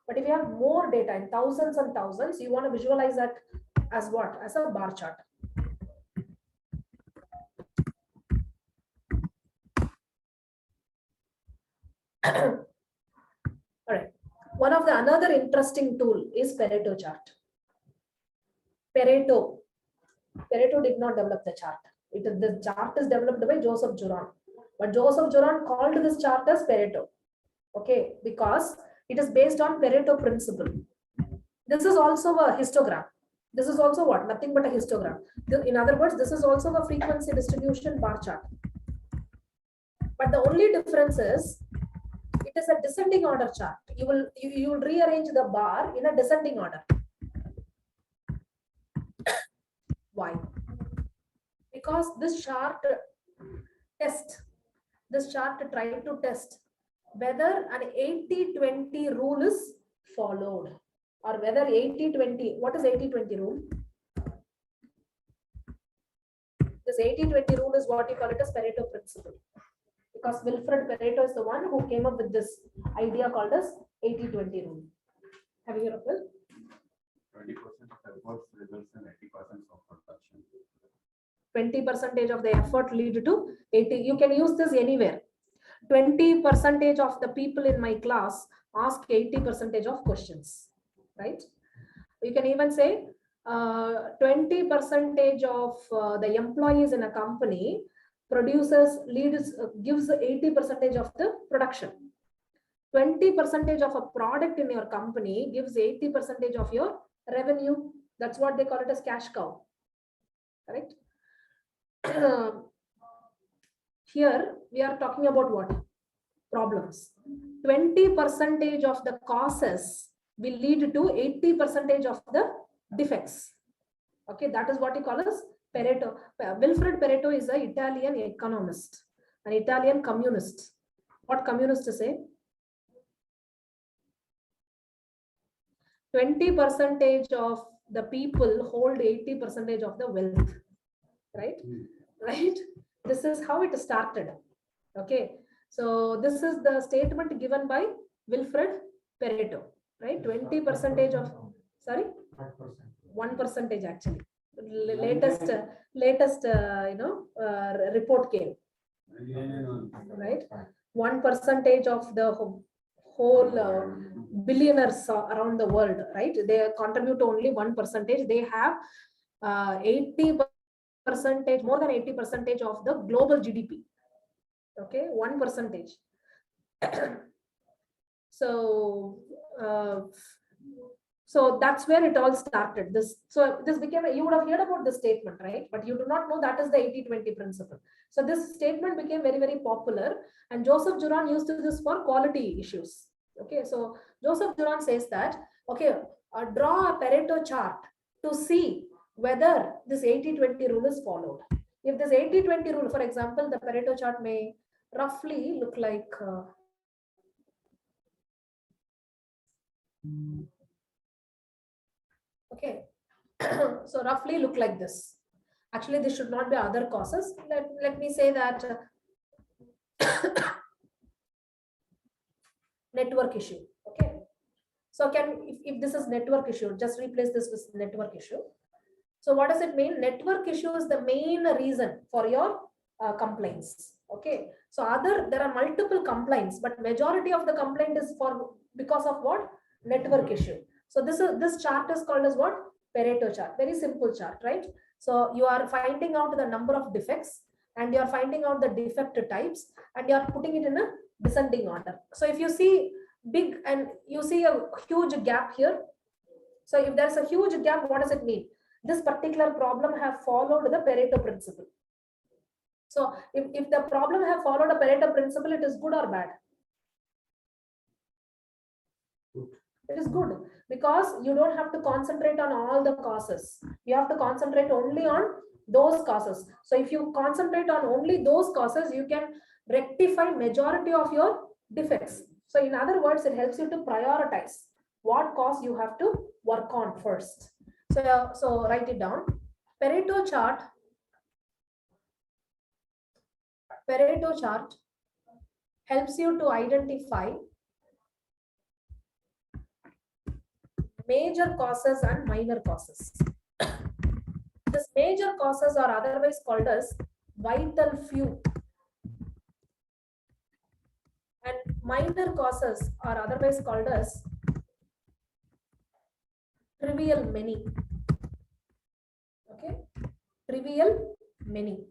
But if you have more data in thousands and thousands, you want to visualize that as what? As a bar chart. All right. One of the another interesting tool is Pareto chart. Pareto did not develop the chart. The chart is developed by Joseph Juran. But Joseph Juran called this chart as Pareto. Okay, because it is based on Pareto principle. This is also a histogram. This is also what? Nothing but a histogram. In other words, this is also a frequency distribution bar chart. But the only difference is it is a descending order chart. You will rearrange the bar in a descending order. Why? Because this chart tried to test whether an 80-20 rule is followed, or whether 80-20, what is 80-20 rule? This 80-20 rule is what you call it as Pareto principle. Because Wilfred Pareto is the one who came up with this idea called as 80-20 rule. Have you heard of it? 20% of efforts results in 80% of production. 20% of the effort lead to 80. You can use this anywhere. 20% of the people in my class ask 80% of questions, right? You can even say 20% of the employees in a company gives 80% of the production. 20% of a product in your company gives 80% of your revenue. That's what they call it as cash cow. Correct? Here we are talking about what? Problems. 20% of the causes will lead to 80% of the defects. Okay, that is what he calls as Pareto. Wilfred Pareto is an Italian economist, an Italian communist. What communists say? 20% of the people hold 80% of the wealth. Right? Right? This is how it started. Okay. So this is the statement given by Wilfred Pareto. Right? 20% of, sorry? 1% actually. Latest report came. Right? 1% of the whole billionaires around the world, right? They contribute only 1%. They have 80%, more than 80% of the global GDP. Okay, 1%. So that's where it all started. This became, you would have heard about this statement, right? But you do not know that is the 80-20 principle. So this statement became very, very popular, and Joseph Juran used this for quality issues. Okay, so Joseph Juran says that, okay, draw a Pareto chart to see whether this 80-20 rule is followed. If this 80-20 rule, for example, the Pareto chart may roughly look like okay, so roughly look like this. Actually, this should not be other causes. Let me say that network issue. Okay, so if this is network issue, just replace this with network issue. So what does it mean? Network issue is the main reason for your complaints. Okay. So there are multiple complaints, but majority of the complaint is because of what? Network issue. So this chart is called as what? Pareto chart. Very simple chart, right? So you are finding out the number of defects and you are finding out the defect types and you are putting it in a descending order. So if you see big and you see a huge gap here. So if there's a huge gap, what does it mean? This particular problem have followed the Pareto principle. So if the problem have followed a Pareto principle, it is good or bad? It is good because you don't have to concentrate on all the causes. You have to concentrate only on those causes. So if you concentrate on only those causes, you can rectify majority of your defects. So in other words, it helps you to prioritize what cause you have to work on first. So write it down. Pareto chart helps you to identify major causes and minor causes. These major causes are otherwise called as vital few, and minor causes are otherwise called as trivial many. Okay, trivial many.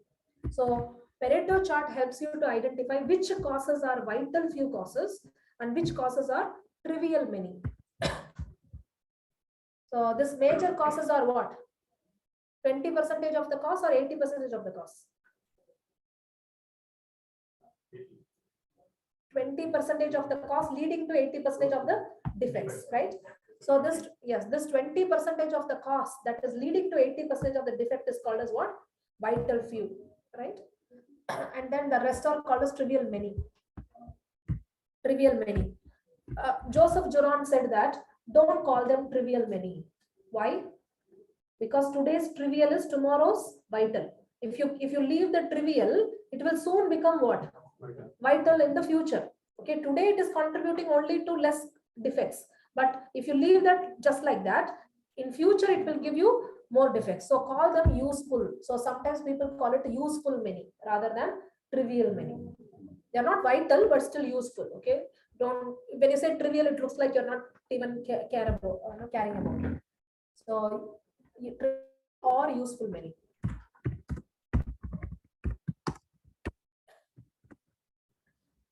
So Pareto chart helps you to identify which causes are vital few causes and which causes are trivial many. So this major causes are what? 20% of the cause or 80% of the cause? 20% of the cause leading to 80% of the defects, right? So this 20% of the cause that is leading to 80% of the defect is called as what? Vital few, right? And then the rest are called as trivial many. Trivial many. Joseph Juran said that don't call them trivial many. Why? Because today's trivial is tomorrow's vital. If you leave the trivial, it will soon become what? Vital in the future. Okay, today it is contributing only to less defects. But if you leave that just like that, in future it will give you more defects. So call them useful. So sometimes people call it useful many rather than trivial many. They are not vital, but still useful. Okay. Don't, when you say trivial, it looks like you're not even caring about it. So or useful many.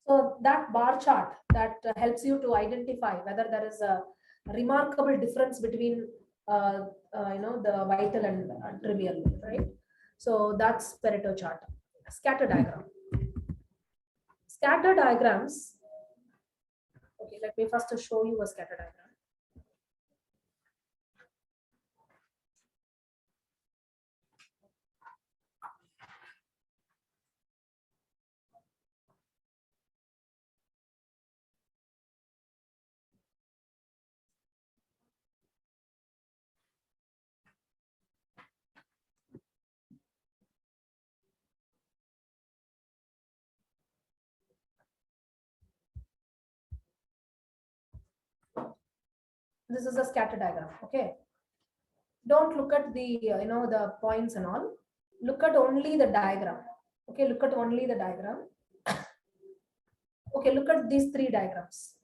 So that bar chart that helps you to identify whether there is a remarkable difference between the vital and trivial, right? So that's Pareto chart. Scatter diagram. Scatter diagrams. Okay, let me first show you a scatter diagram. This is a scatter diagram. Okay, don't look at the the points and all. Look at only the diagram. Okay, look at only the diagram. Okay, look at these three diagrams.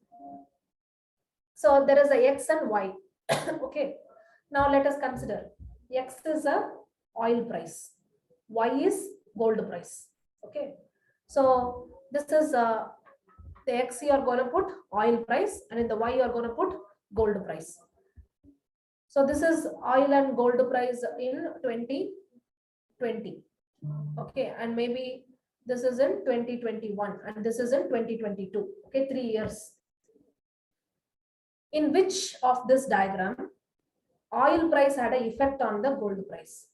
So there is a X and Y. Okay, now let us consider X is a oil price, Y is gold price. Okay, so this is the X you are going to put oil price, and in the Y you are going to put gold price. So this is oil and gold price in 2020. Okay, and maybe this is in 2021 and this is in 2022. Okay, 3 years. In which of this diagram oil price had an effect on the gold price?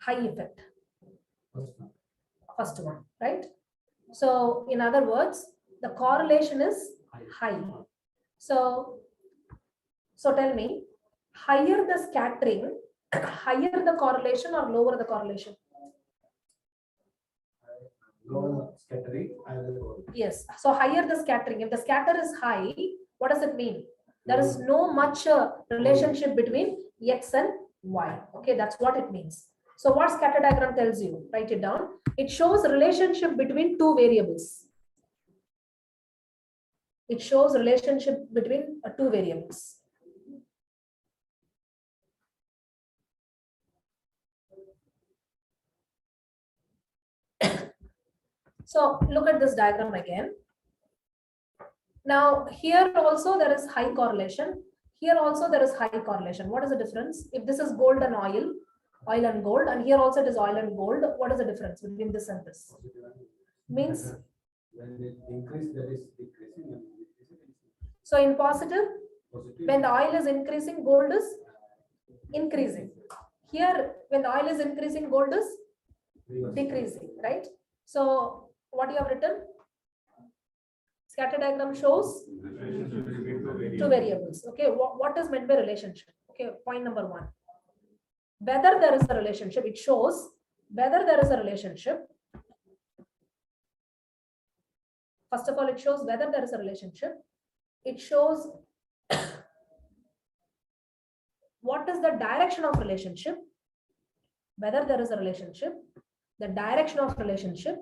High effect. First one, right? So in other words, the correlation is high. So tell me, higher the scattering, higher the correlation or lower the correlation? Lower scattering, higher the correlation. Yes. So higher the scattering. If the scatter is high, what does it mean? There is no much relationship between X and Y. Okay, that's what it means. So what scatter diagram tells you? Write it down. It shows a relationship between two variables. It shows relationship between two variables. So look at this diagram again. Now here also there is high correlation. Here also there is high correlation. What is the difference? If this is gold and oil and gold, and here also it is oil and gold, what is the difference between this and this? Means, When it increase, that is decreasing. And so in positive, positive. when the oil is increasing, gold is increasing. Here, when the oil is increasing, gold is decreasing, right? So what you have written? Scatter diagram shows two variables. Okay, what is meant by relationship? Okay, point number one. Whether there is a relationship, it shows whether there is a relationship. First of all, it shows whether there is a relationship. It shows what is the direction of relationship, whether there is a relationship, the direction of relationship,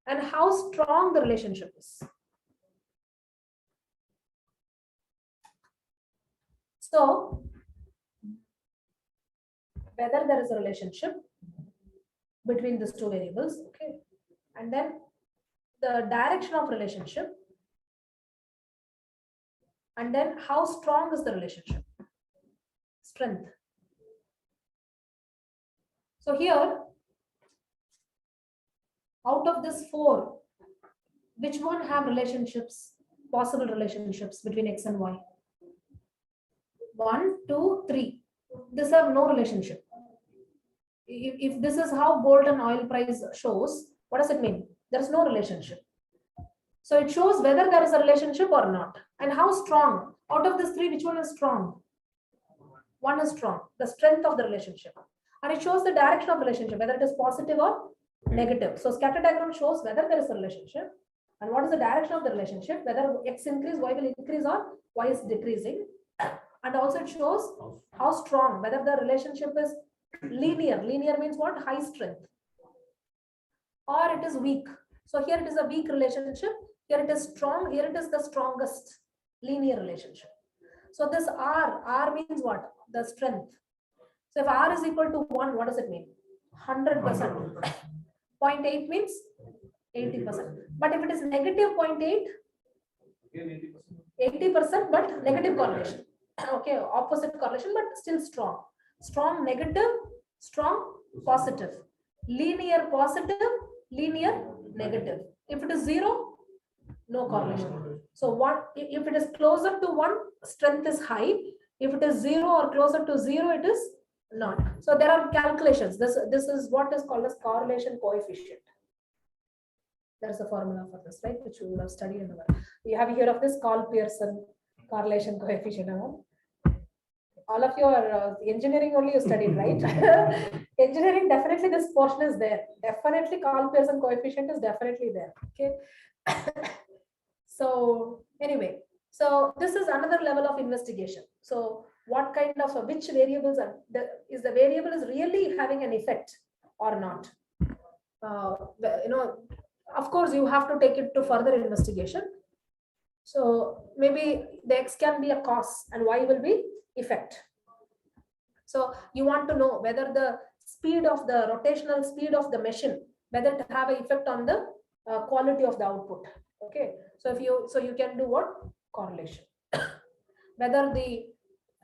and how strong the relationship is. So, whether there is a relationship between these two variables, okay, and then the direction of relationship, and then how strong is the relationship, strength. So here, out of this four, which one have relationships, possible relationships between X and Y? 1, 2, 3. These have no relationship. If this is how gold and oil price shows, what does it mean? There is no relationship. So it shows whether there is a relationship or not, and how strong. Out of these three, which one is strong? One is strong, the strength of the relationship. And it shows the direction of relationship, whether it is positive or negative. So scatter diagram shows whether there is a relationship and what is the direction of the relationship, whether X increase, Y will increase or Y is decreasing. And also it shows how strong, whether the relationship is linear. Linear means what? High strength. Or it is weak. So here it is a weak relationship. Here it is strong. Here it is the strongest linear relationship. So this R means what? The strength. So if R is equal to 1, what does it mean? 100%. 0.8 means 80%. But if it is negative 0.8, 80%, but negative correlation. Okay, opposite correlation, but still strong. Strong negative, strong positive. Linear positive, linear negative. If it is 0, no correlation. So what if it is closer to 1, strength is high. If it is 0 or closer to 0, it is not. So there are calculations. This is what is called as correlation coefficient. There's a formula for this, right? Which you will have studied in the world. You have heard of this Pearson correlation coefficient. All of you are engineering only you studied, right? Engineering, definitely this portion is there. Definitely Pearson coefficient is definitely there. Okay. So anyway, so this is another level of investigation. So what kind of which variables are is the variable is really having an effect or not? Of course, you have to take it to further investigation. So maybe the X can be a cause and Y will be effect. So you want to know whether the speed of the rotational speed of the machine, whether it have an effect on the quality of the output. Okay, so you can do what? Correlation. Whether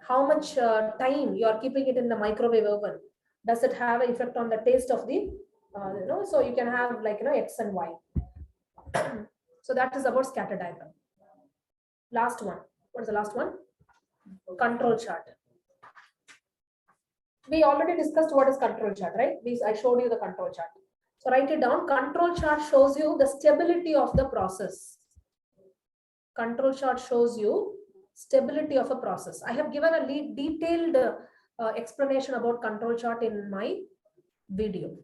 how much time you are keeping it in the microwave oven, does it have an effect on the taste of the so you can have X and Y. So that is about scatter diagram. Last one. What is the last one? Control chart. We already discussed what is control chart, right? I showed you the control chart. So write it down. Control chart shows you the stability of the process. Control chart shows you stability of a process. I have given a detailed explanation about control chart in my video.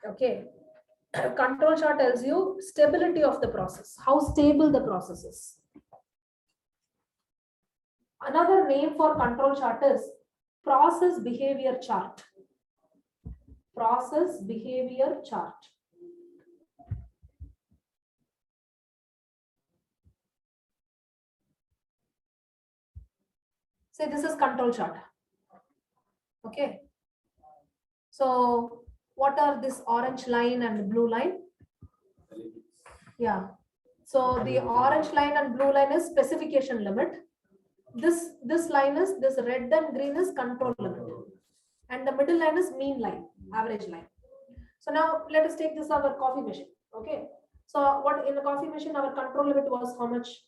Okay. Control chart tells you stability of the process, how stable the process is. Another name for control chart is process behavior chart. Process behavior chart. Say this is control chart. Okay. So what are this orange line and blue line? Yeah. So the orange line and blue line is specification limit. This line is, this red and green is control limit. And the middle line is mean line, average line. So now let us take this our coffee machine. Okay. So what in the coffee machine, our control limit was how much?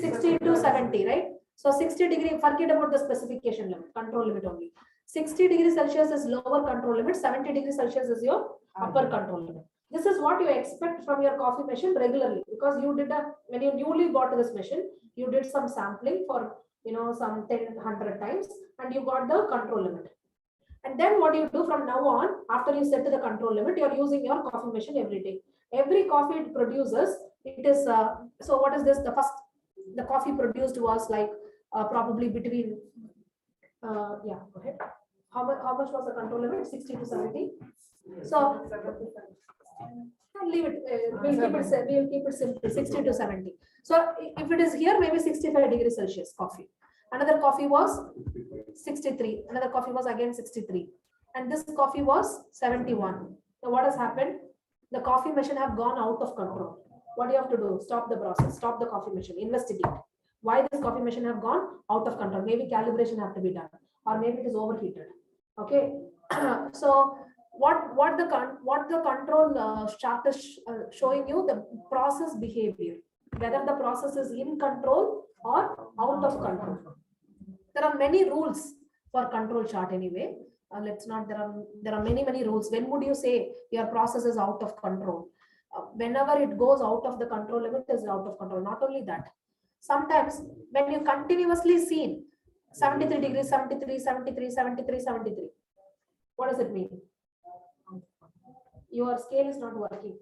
60 to 70, right? So 60 degree, forget about the specification limit, control limit only. 60 degrees Celsius is lower control limit, 70 degrees Celsius is your upper control limit. This is what you expect from your coffee machine regularly, because you did when you newly bought this machine, you did some sampling for, some 10, 100 times, and you got the control limit. And then what you do from now on, after you set to the control limit, you are using your coffee machine every day. Every coffee it produces, it is, so what is this? The coffee produced was like probably between, yeah, go ahead. How much was the control limit? 60 to 70. So leave it, we'll keep it simple, 60 to 70. So if it is here, maybe 65 degrees Celsius coffee. Another coffee was 63. Another coffee was again 63. And this coffee was 71. Now what has happened? The coffee machine have gone out of control. What do you have to do? Stop the process, stop the coffee machine, investigate. Why this coffee machine have gone out of control? Maybe calibration have to be done, or maybe it is overheated. Okay. So what the control chart is showing you, the process behavior, whether the process is in control or out of control. There are many rules for control chart anyway. There are many rules. When would you say your process is out of control? Whenever it goes out of the control limit, is out of control. Not only that, sometimes when you continuously see 73 degrees, 73, 73, 73, 73, what does it mean? Your scale is not working.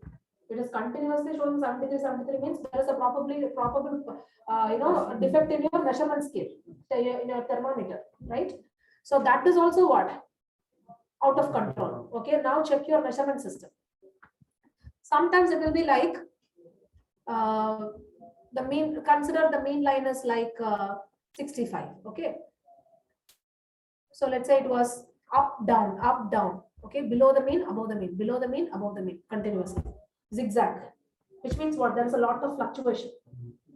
It is continuously showing 73, 73 means there is a probable defect in your measurement scale, in your thermometer, right? So that is also what? Out of control. Okay, now check your measurement system. Sometimes it will be like consider the mean line is like 65. Okay. So let's say it was up, down. Okay, below the mean, above the mean, below the mean, above the mean, continuously. Zigzag, which means what? There is a lot of fluctuation.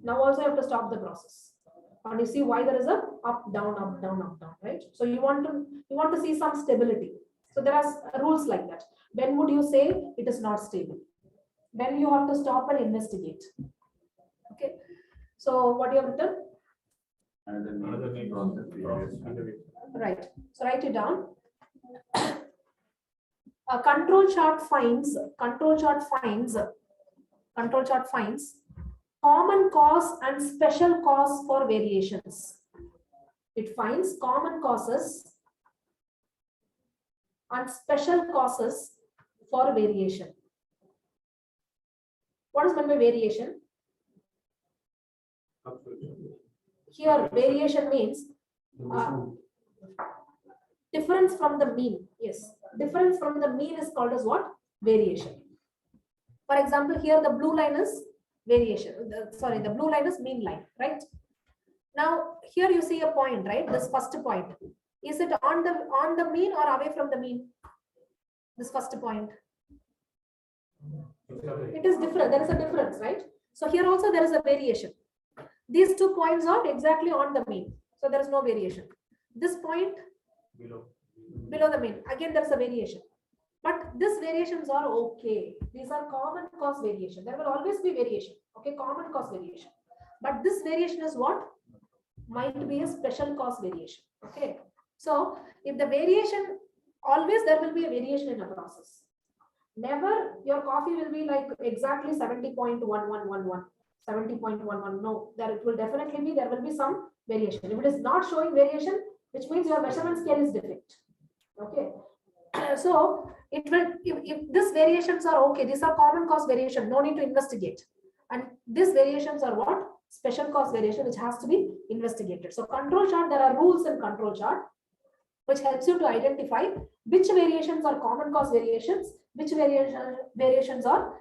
Now also you have to stop the process. And you see why there is a up, down, right? So you want to see some stability. So there are rules like that. When would you say it is not stable? Then you have to stop and investigate. Okay. So what you have written? Right. So write it down. A control chart finds common cause and special cause for variations. It finds common causes and special causes for variation. What is meant by variation? Here, variation means difference from the mean. Yes, difference from the mean is called as what? Variation. For example, here the blue line is variation. The blue line is mean line, right? Now, here you see a point, right? This first point. Is it on the mean or away from the mean? This first point. It is different. There is a difference, right? So here also there is a variation. These 2 points are exactly on the mean. So there is no variation. This point below the mean. Again, there is a variation. But these variations are okay. These are common cause variation. There will always be variation. Okay, common cause variation. But this variation is what? Might be a special cause variation. Okay. So if the variation, always there will be a variation in a process. Never your coffee will be like exactly 70.1111, 70.11. No, there will be some variation. If it is not showing variation, which means your measurement scale is defect. Okay. So it will, if these variations are okay, these are common cause variation, no need to investigate. And these variations are what? special cost variation which has to be investigated. So control chart, there are rules in control chart which helps you to identify which variations are common cost variations, which variations are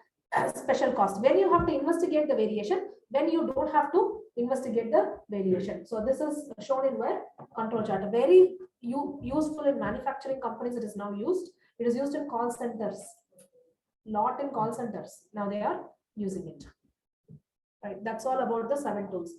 special cost. When you have to investigate the variation, when you don't have to investigate the variation. So this is shown in where control chart. Very useful in manufacturing companies. It is now used. It is used in call centers. Not in call centers. Now they are using it. Right. That's all about the 7 tools.